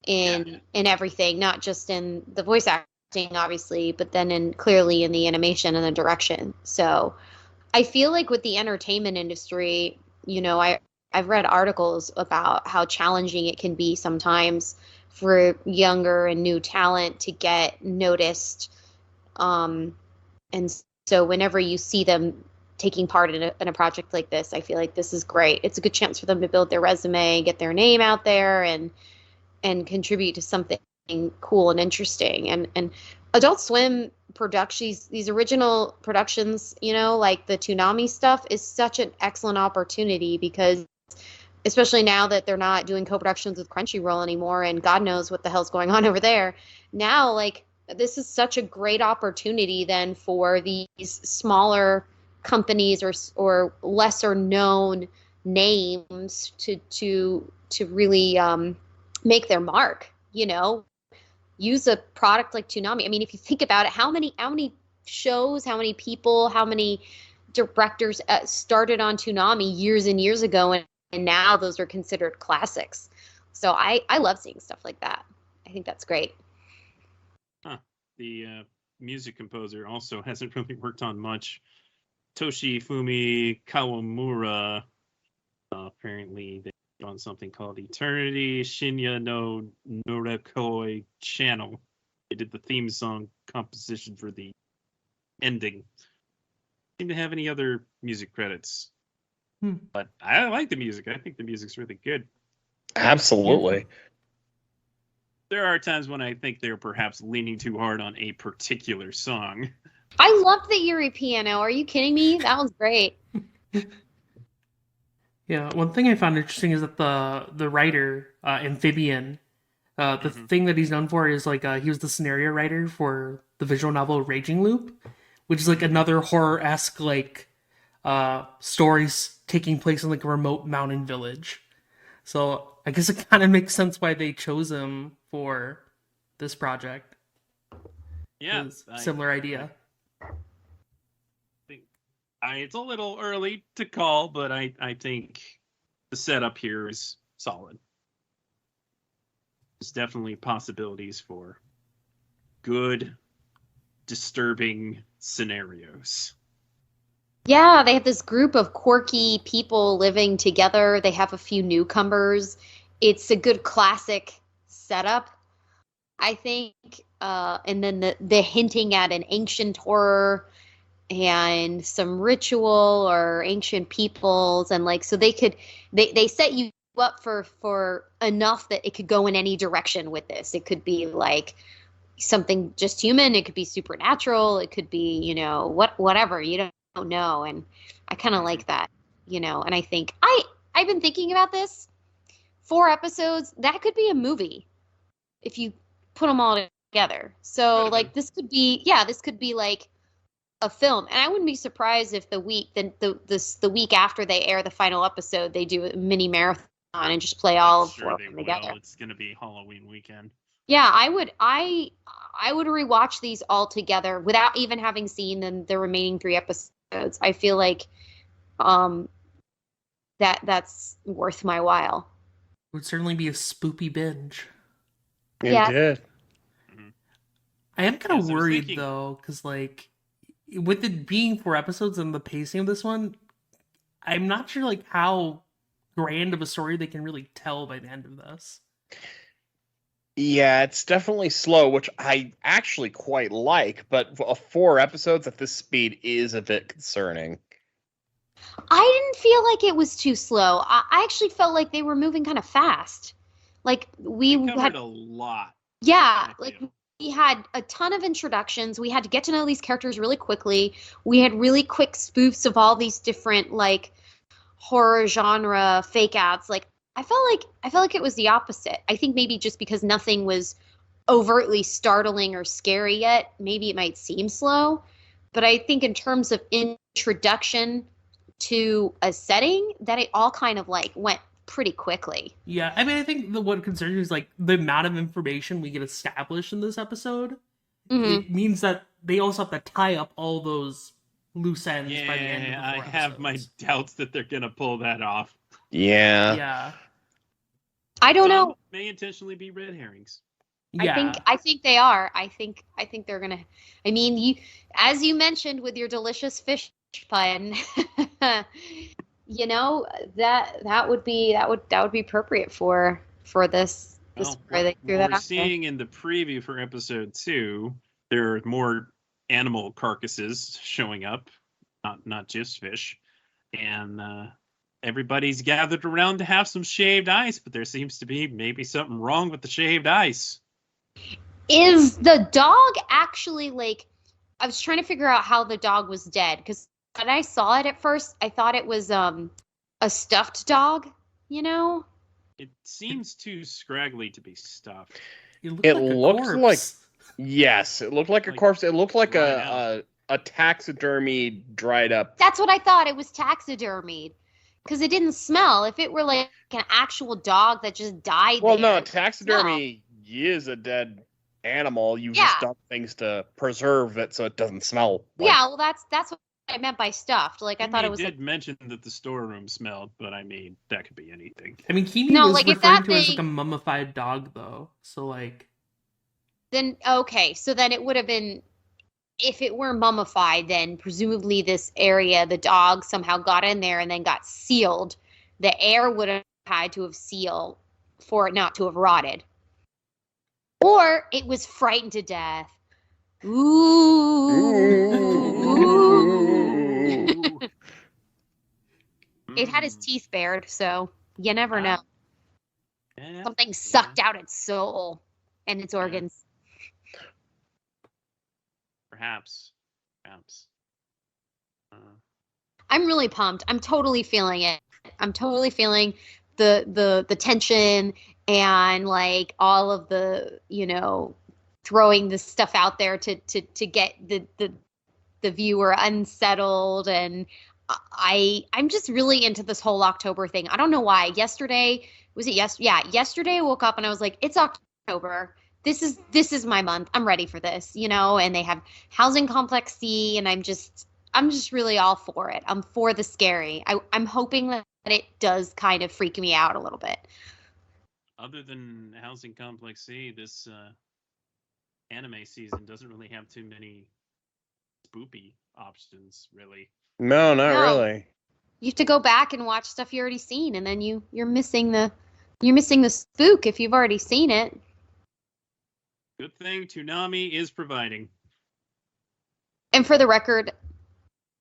in everything, not just in the voice acting, obviously, but then clearly in the animation and the direction. So I feel like with the entertainment industry, I've read articles about how challenging it can be sometimes for younger and new talent to get noticed. And so whenever you see them taking part in a project like this, I feel like this is great. It's a good chance for them to build their resume, get their name out there, and contribute to something cool and interesting. And Adult Swim productions, these original productions, like the Toonami stuff, is such an excellent opportunity because, especially now that they're not doing co-productions with Crunchyroll anymore, and God knows what the hell's going on over there. Now, like, this is such a great opportunity then for these smaller companies or lesser known names to really make their mark, use a product like Toonami. I mean, if you think about it, how many shows, how many people, how many directors started on Toonami years and years ago, and now those are considered classics. So I love seeing stuff like that. I think that's great. The music composer also hasn't really worked on much. Toshifumi Kawamura. Apparently, they worked on something called Eternity Shinya no Norakoi Channel. They did the theme song composition for the ending. Seem to have any other music credits. But I like the music. I think the music's really good. Absolutely. There are times when I think they're perhaps leaning too hard on a particular song. I loved the Yuri piano. Are you kidding me? That was great. Yeah, one thing I found interesting is that the writer, Amphibian, the thing that he's known for is like he was the scenario writer for the visual novel Raging Loop, which is like another horror-esque like stories taking place in like a remote mountain village. So I guess it kind of makes sense why they chose him for this project. Yeah, similar idea. It's a little early to call, but I think the setup here is solid. There's definitely possibilities for good, disturbing scenarios. Yeah, they have this group of quirky people living together. They have a few newcomers. It's a good classic setup, I think. And then the hinting at an ancient horror and some ritual or ancient peoples, and like so they set you up for enough that it could go in any direction with this. It could be like something just human, it could be supernatural, it could be, whatever, you don't know. And I kind of like that, and I think I've been thinking about this. 4 episodes, that could be a movie if you put them all together. So like this could be like a film, and I wouldn't be surprised if the week after they air the final episode, they do a mini marathon and just play all 4 of them together. It's gonna be Halloween weekend. Yeah, I would rewatch these all together without even having seen the remaining 3 episodes. I feel like that's worth my while. It would certainly be a spoopy binge. Yeah. Did. I am kind of worried though, because like with it being 4 episodes and the pacing of this one, I'm not sure like how grand of a story they can really tell by the end of this. Yeah, it's definitely slow, which I actually quite like, but 4 episodes at this speed is a bit concerning. I didn't feel like it was too slow. I actually felt like they were moving kind of fast. Like we had a lot. Yeah, like we had a ton of introductions. We had to get to know these characters really quickly. We had really quick spoofs of all these different like horror genre fake outs. Like I felt like it was the opposite. I think maybe just because nothing was overtly startling or scary yet, maybe it might seem slow. But I think in terms of introduction to a setting, that it all kind of like went pretty quickly. Yeah, I mean, I think what concerns me is like the amount of information we get established in this episode. It means that they also have to tie up all those loose ends by the end of the 4 I have my doubts that they're gonna pull that off. Yeah. I don't know. May intentionally be red herrings. Yeah. I think they are. I think they're gonna. I mean, as you mentioned with your delicious fish pun, that would be appropriate for this. Where they threw that we're out seeing in the preview for episode 2, there are more animal carcasses showing up, not just fish, and everybody's gathered around to have some shaved ice, but there seems to be maybe something wrong with the shaved ice. Is the dog actually like? I was trying to figure out how the dog was dead, because when I saw it at first, I thought it was a stuffed dog. It seems too scraggly to be stuffed. It looked like yes, it looked like a corpse. It looked like a taxidermy dried up. That's what I thought. It was taxidermied. Because it didn't smell. If it were like an actual dog that just died. Well, no, taxidermy is a dead animal. You just dump things to preserve it so it doesn't smell. Yeah, well, that's what I meant by stuffed. Like I thought it was. Did mention that the storeroom smelled, but I mean that could be anything. I mean, Kimi was referring to it as like a mummified dog, though. So like. Then okay, so then it would have been if it were mummified, then presumably this area, the dog somehow got in there and then got sealed. The air would have had to have sealed for it not to have rotted. Or it was frightened to death. Ooh. It had his teeth bared, so you never know. Yeah, Something sucked out its soul and its organs. Perhaps. I'm really pumped. I'm totally feeling it. I'm totally feeling the tension and like all of the, throwing this stuff out there to get the viewer unsettled. And I'm just really into this whole October thing. I don't know why. Yesterday I woke up and I was like, it's October. This is my month. I'm ready for this, and they have Housing Complex C, and I'm just really all for it. I'm for the scary. I'm hoping that it does kind of freak me out a little bit. Other than Housing Complex C, this anime season doesn't really have too many spoopy options, really. No, not really. You have to go back and watch stuff you already seen, and then you're missing the spook if you've already seen it. Good thing Toonami is providing. And for the record,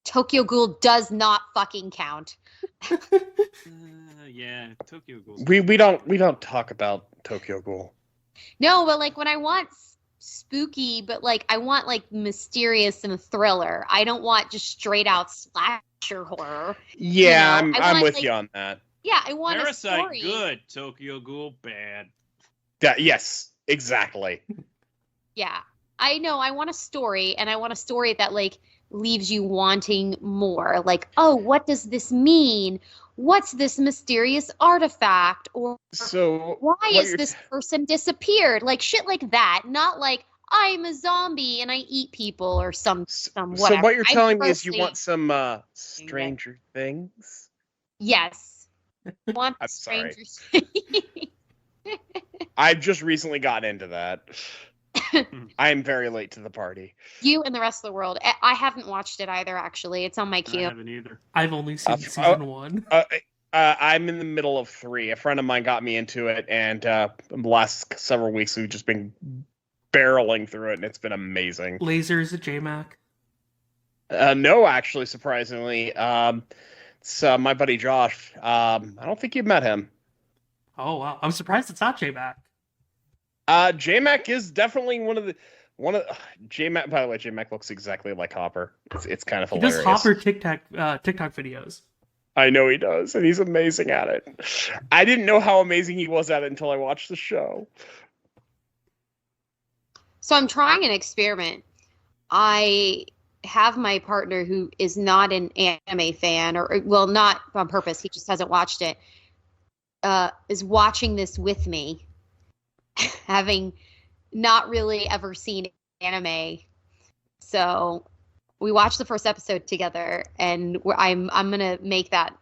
Tokyo Ghoul does not fucking count. Yeah, Tokyo Ghoul. We don't talk about Tokyo Ghoul. No, but like when I want spooky, but like I want like mysterious and thriller. I don't want just straight out slasher horror. Yeah, I'm with you on that. Yeah, I want Parasite, a story. good. Tokyo Ghoul, bad. Yes, exactly. Yeah, I know. I want a story, and I want a story that like leaves you wanting more. Like, oh, what does this mean? What's this mysterious artifact? Or so why is this person disappeared? Like shit like that. Not like I'm a zombie and I eat people or some whatever. So what you're telling me is you want some Stranger Things? Yes. Want I'm Stranger sorry. I've just recently got into that. I am very late to the party. You and the rest of the world. I haven't watched it either, actually. It's on my queue. I haven't either. I've only seen season 1. I'm in the middle of 3. A friend of mine got me into it, and the last several weeks we've just been barreling through it, and it's been amazing. Laser, is it JMac? No, actually, surprisingly. It's my buddy Josh. I don't think you've met him. Oh, wow. I'm surprised it's not JMac. JMac is definitely one of JMac. By the way, JMac looks exactly like Hopper. It's kind of hilarious. He does Hopper TikTok videos. I know he does, and he's amazing at it. I didn't know how amazing he was at it until I watched the show. So I'm trying an experiment. I have my partner who is not an anime fan, or well, not on purpose. He just hasn't watched it. Is watching this with me. Having not really ever seen anime, so we watched the first episode together, and I'm gonna make that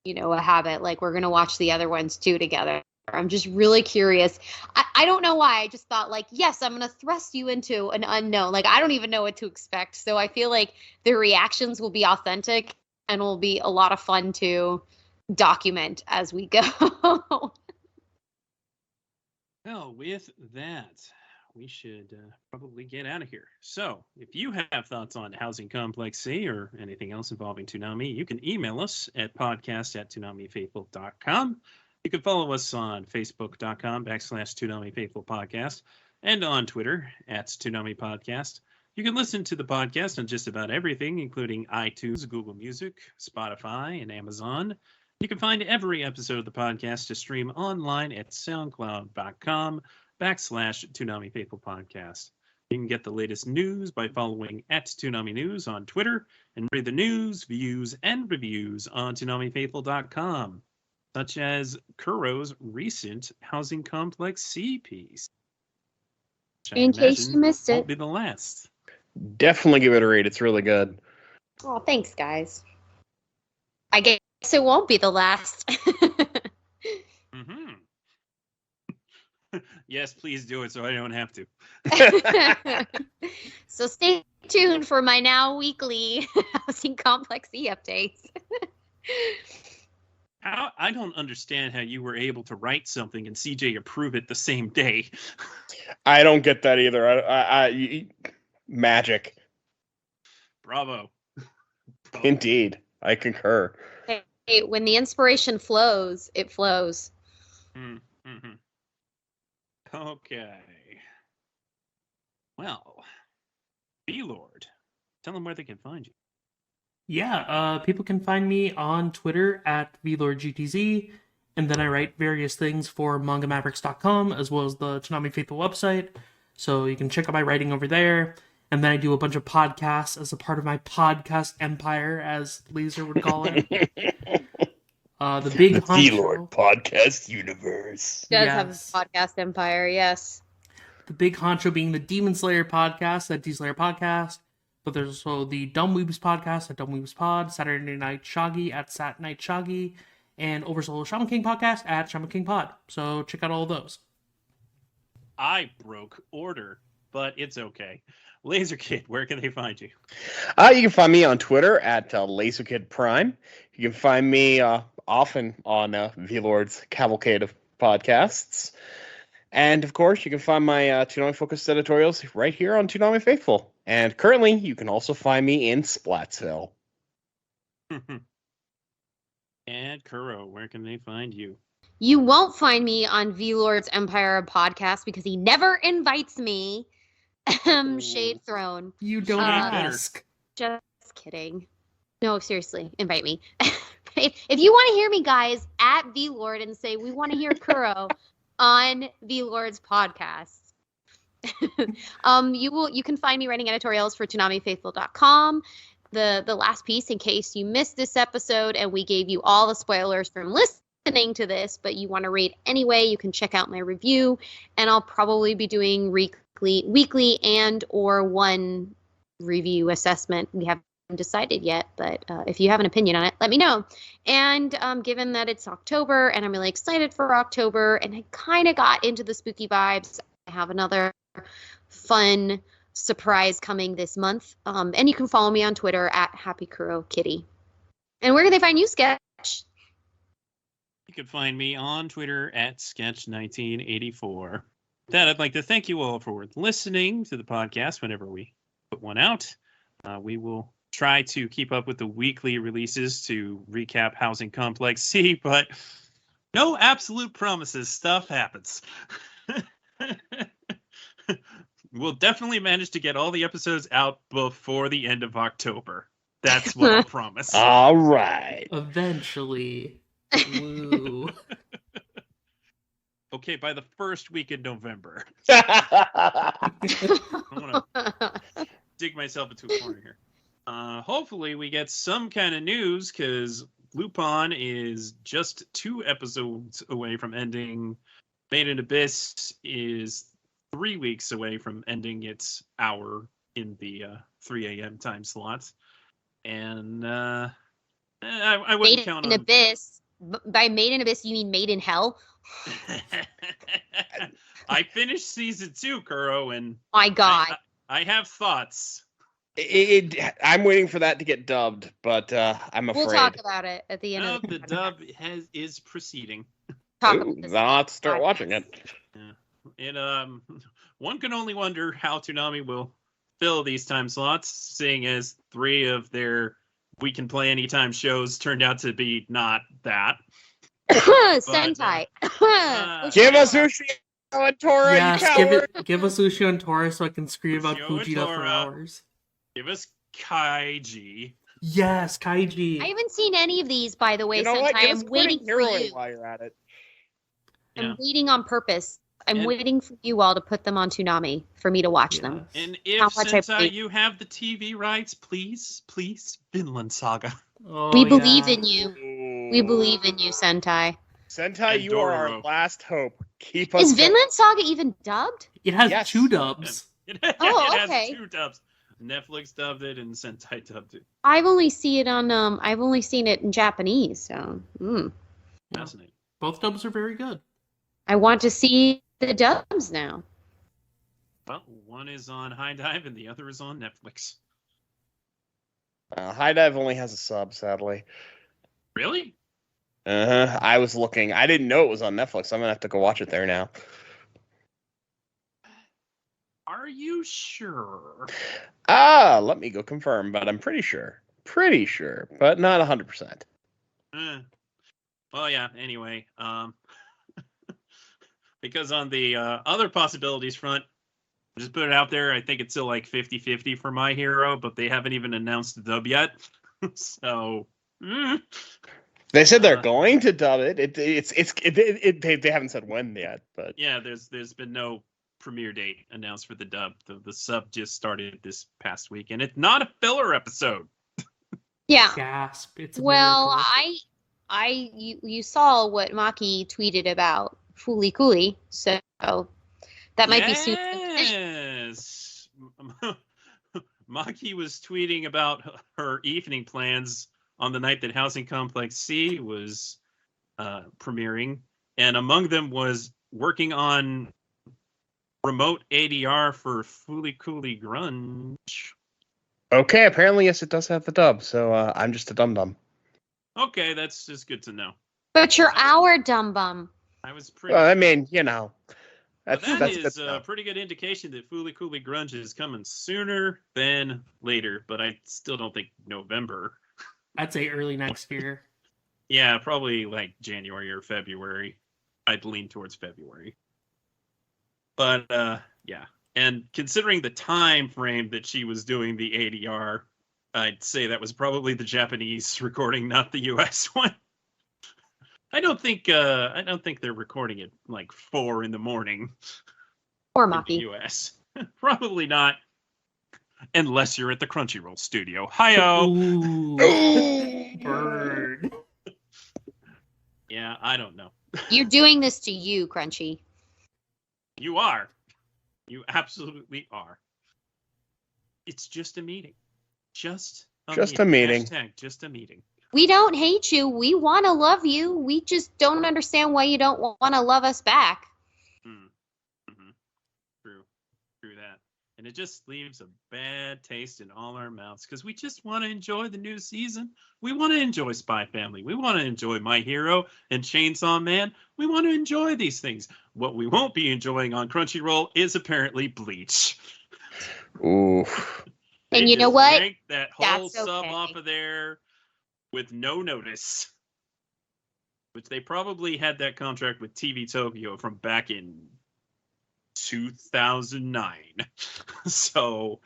a habit. Like we're gonna watch the other ones too together. I'm just really curious. I don't know why. I just thought like, yes, I'm gonna thrust you into an unknown. Like I don't even know what to expect. So I feel like the reactions will be authentic and will be a lot of fun to document as we go. Well, with that, we should probably get out of here. So, if you have thoughts on Housing Complex C or anything else involving Toonami, you can email us at podcast@toonamifaithful.com. You can follow us on facebook.com/ToonamiFaithfulPodcast and on Twitter @ToonamiPodcast. You can listen to the podcast on just about everything, including iTunes, Google Music, Spotify, and Amazon. You can find every episode of the podcast to stream online at soundcloud.com/Toonami Faithful Podcast. You can get the latest news by following @Toonami News on Twitter and read the news, views, and reviews on ToonamiFaithful.com, such as Kuro's recent Housing Complex C piece. In case you missed it. Won't be the last. Definitely give it a read. It's really good. Oh, thanks, guys. I guess it won't be the last. Mm-hmm. Yes, please do it so I don't have to. So stay tuned for my now weekly Housing Complex E updates. I don't understand how you were able to write something and CJ approve it the same day. I don't get that either. Magic. Bravo. Indeed. I concur. Hey, when the inspiration flows, it flows. Mm-hmm. Okay. Well, VLord, tell them where they can find you. Yeah, people can find me on Twitter at VLordGTZ, and then I write various things for MangaMavericks.com, as well as the Toonami Faithful website, so you can check out my writing over there. And then I do a bunch of podcasts as a part of my podcast empire, as Laser would call it. The Big Honcho podcast universe. Does have a podcast empire, yes. The Big Honcho being the Demon Slayer podcast at D-Slayer Podcast. But there's also the Dumb Weebs podcast at Dumb Weebs Pod, Saturday Night Shaggy at Sat Night Shaggy, and Oversoul Shaman King podcast at Shaman King Pod. So check out all of those. I broke order, but it's okay. LaserKid, where can they find you? You can find me on Twitter at LaserKid Prime. You can find me often on VLord's Cavalcade of podcasts. And, of course, you can find my Toonami-focused editorials right here on Toonami Faithful. And currently, you can also find me in Splatsville. And Kuro, where can they find you? You won't find me on VLord's Empire podcast because he never invites me. Shade Throne. You don't ask. Just kidding. No, seriously, invite me. If you want to hear me, guys, at VLord and say we want to hear Kuro on VLord's podcast. You can find me writing editorials for ToonamiFaithful.com. The last piece, in case you missed this episode and we gave you all the spoilers from listening to this, but you want to read anyway, you can check out my review, and I'll probably be doing weekly and or one review assessment. We haven't decided yet, but if you have an opinion on it, let me know. And given that it's October and I'm really excited for October and I kind of got into the spooky vibes, I have another fun surprise coming this month. And you can follow me on Twitter at HappyKuroKitty. And where can they find you, Sketch? You can find me on Twitter at Sketch1984. With that, I'd like to thank you all for listening to the podcast whenever we put one out. We will try to keep up with the weekly releases to recap Housing Complex C, but no absolute promises. Stuff happens. We'll definitely manage to get all the episodes out before the end of October. That's what I promise. All right. Eventually. Woo. Okay, by the first week in November. I want to dig myself into a corner here. Hopefully we get some kind of news, because Lupin is just 2 episodes away from ending. Made in Abyss is 3 weeks away from ending its hour in the 3 a.m. time slot. And I wouldn't count on... Made in Abyss. By Made in Abyss, you mean Made in Hell? I finished season 2, Kuro, and my God, I have thoughts. I'm waiting for that to get dubbed, but I'm afraid. We'll talk about it at the end. No, of the dub is proceeding. I'll have to start watching it. Yeah. And one can only wonder how Toonami will fill these time slots, seeing as 3 of their We Can Play Anytime shows turned out to be not that. Sentai. Give us Ushio and Tora, yes, you coward! Give us Ushio and Tora so I can scream about Ushio and Fujita for Tora. hours. Give us Kaiji. Yes, Kaiji. I haven't seen any of these, by the way, You know Sentai. what? Give us I'm waiting for Heroine you. while you're at it. Yeah. I'm waiting on purpose. I'm And- waiting for you all to put them on Toonami for me to watch them. And How if much I Sentai, paid. you have the TV rights, please, Vinland Saga. Oh, We yeah. believe in you. We believe in you, Sentai. Sentai, And you are our Dororo. last hope. Keep us Is going. Vinland Saga even dubbed? It has Yes. 2 dubs. It Oh, has okay. 2 dubs. Netflix dubbed it and Sentai dubbed it. I've only seen it in Japanese, so Fascinating. Both dubs are very good. I want to see the dubs now. Well, one is on High Dive and the other is on Netflix. High Dive only has a sub, sadly. Really? I was looking. I didn't know it was on Netflix. I'm gonna have to go watch it there now. Are you sure? Let me go confirm, but I'm pretty sure. Pretty sure, but not 100%. Well, yeah, anyway. Because on the other possibilities front, just put it out there, I think it's still like 50-50 for My Hero, but they haven't even announced the dub yet. So... They said they're going to dub it. They haven't said when yet, but yeah, there's been no premiere date announced for the dub. The sub just started this past week, and it's not a filler episode. Yeah. Gasp! It's a Well, miracle. you saw what Maki tweeted about Fooly Cooly, so that might be soon. Yes. Maki was tweeting about her evening plans on the night that Housing Complex C was premiering, and among them was working on remote ADR for Fooly Cooly Grunge. okay. Apparently, yes, it does have the dub. So I'm just a dum dum. Okay, that's just good to know. But you're our dum bum. I was pretty. Well, I mean, you know, That that's is good. a pretty good indication that Fooly Cooly Grunge is coming sooner than later, but I still don't think November. I'd say early next year. Yeah, probably like January or February. I'd lean towards February. But yeah, and considering the time frame that she was doing the ADR, I'd say that was probably the Japanese recording, not the US one. I don't think they're recording it like 4 a.m. Or in the Maki. US. Probably not, unless you're at the Crunchyroll studio. Hi-oh! Ooh. Bird. Yeah, I don't know. You're doing this to you, Crunchy. You are. You absolutely are. It's just a meeting. Just a meeting. Hashtag just a meeting. We don't hate you. We want to love you. We just don't understand why you don't want to love us back. Mm-hmm. True that. And it just leaves a bad taste in all our mouths because we just want to enjoy the new season. We want to enjoy Spy Family. We want to enjoy My Hero and Chainsaw Man. We want to enjoy these things. What we won't be enjoying on Crunchyroll is apparently Bleach. Ooh. And you know what? That whole That's sub okay. off of there with no notice. Which they probably had that contract with TV Tokyo from back in 2009. So,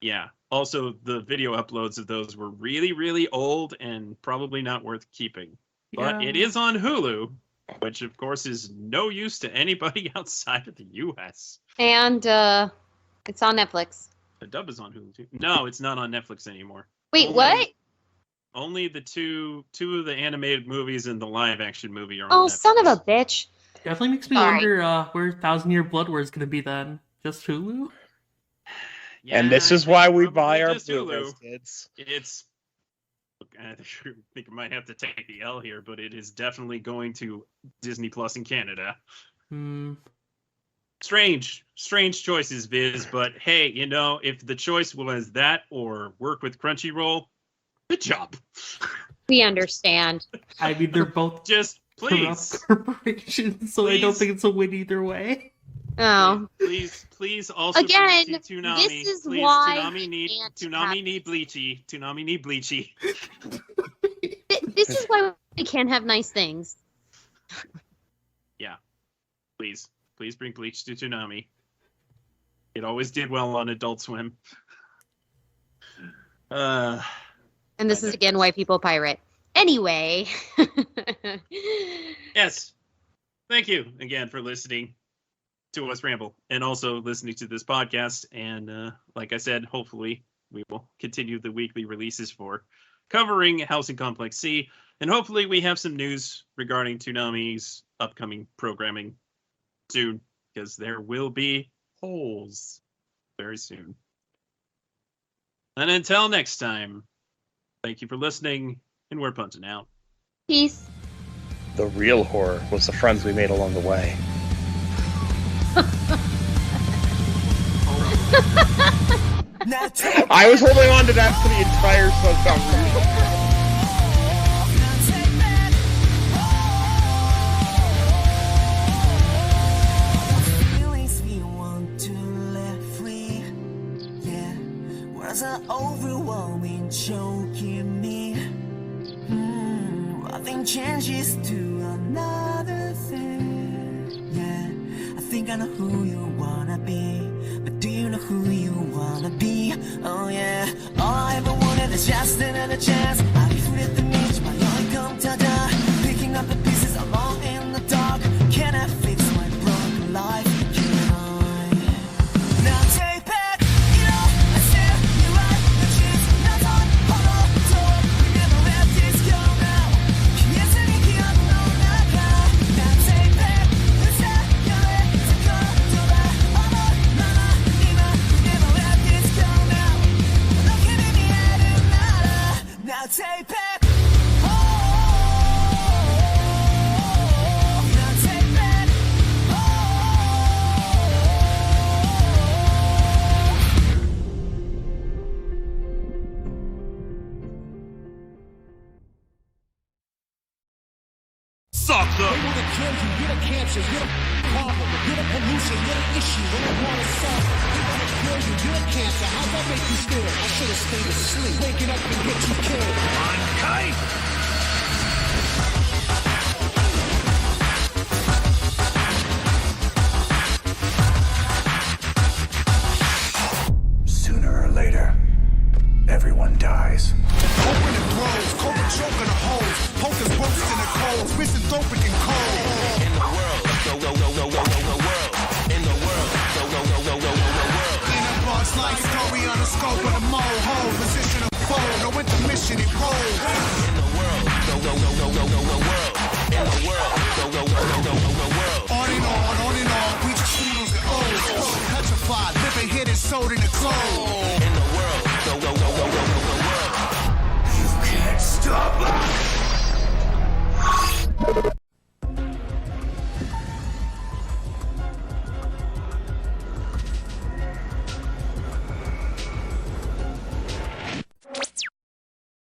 yeah. Also, the video uploads of those were really, really old and probably not worth keeping. But it is on Hulu, which, of course, is no use to anybody outside of the U.S. And it's on Netflix. The dub is on Hulu, too. No, it's not on Netflix anymore. Wait, what? Only the two of the animated movies and the live-action movie are on Oh, Netflix. son of a bitch. Definitely makes me wonder where 1,000 Year Blood War is going to be then. Just Hulu? Yeah, and this is why we buy our just Hulu. Blu-rays, kids. It's... Look, I think I might have to take the L here, but it is definitely going to Disney Plus in Canada. Strange choices, Viz, but hey, you know, if the choice was that or work with Crunchyroll, good job. We understand. I mean, they're both just please corporations, so I don't think it's a win either way. Oh. Please also again, Toonami. This is please, why Toonami need Bleachy. Toonami need Bleachy. This is why we can't have nice things. Yeah. Please bring Bleach to Toonami. It always did well on Adult Swim. And this is again why people pirate. Anyway. Yes. Thank you again for listening to us ramble and also listening to this podcast. And like I said, hopefully we will continue the weekly releases for covering Housing Complex C. And hopefully we have some news regarding Toonami's upcoming programming soon, because there will be holes very soon. And until next time, thank you for listening, and we're punting out. Peace. The real horror was the friends we made along the way. I was holding on to that for the entire conversation. Overwhelming, choking me. Nothing changes to another thing. Yeah, I think I know who you wanna be, but do you know who you wanna be? Oh yeah, all I ever wanted is just another chance. I reflect the image, my life come ta-da. Picking up the pieces alone in the dark. Can I fix my broken life? Can I? Now take back, you know, I said you're right. The chance, not on, hold on, talk. We never let this go now. Yes, I think you know now. Now take back, the set, you're right. To go to that, mama, Nima. We never let this go now. Looking in the eye and nada. Now take back. Sucks up. They want to kill you. You're the cancer. You're the problem. You're the pollution. You're the issue. They don't want to solve it. They want to kill you. You're the cancer. How'd that make you feel? I should have stayed asleep. Waking up and get you killed. Unkind. Sooner or later, everyone dies. Open and grows, cobra choking the holes, pokers roasting the coals, misanthropic and cold. In the world, in the world. In a buzz life story on the scope of the mole hole, position of foe, no intermission in cold. In the world, in the world. On and on, we just noodles and O's. Petrified, living hidden, sold in the clothes.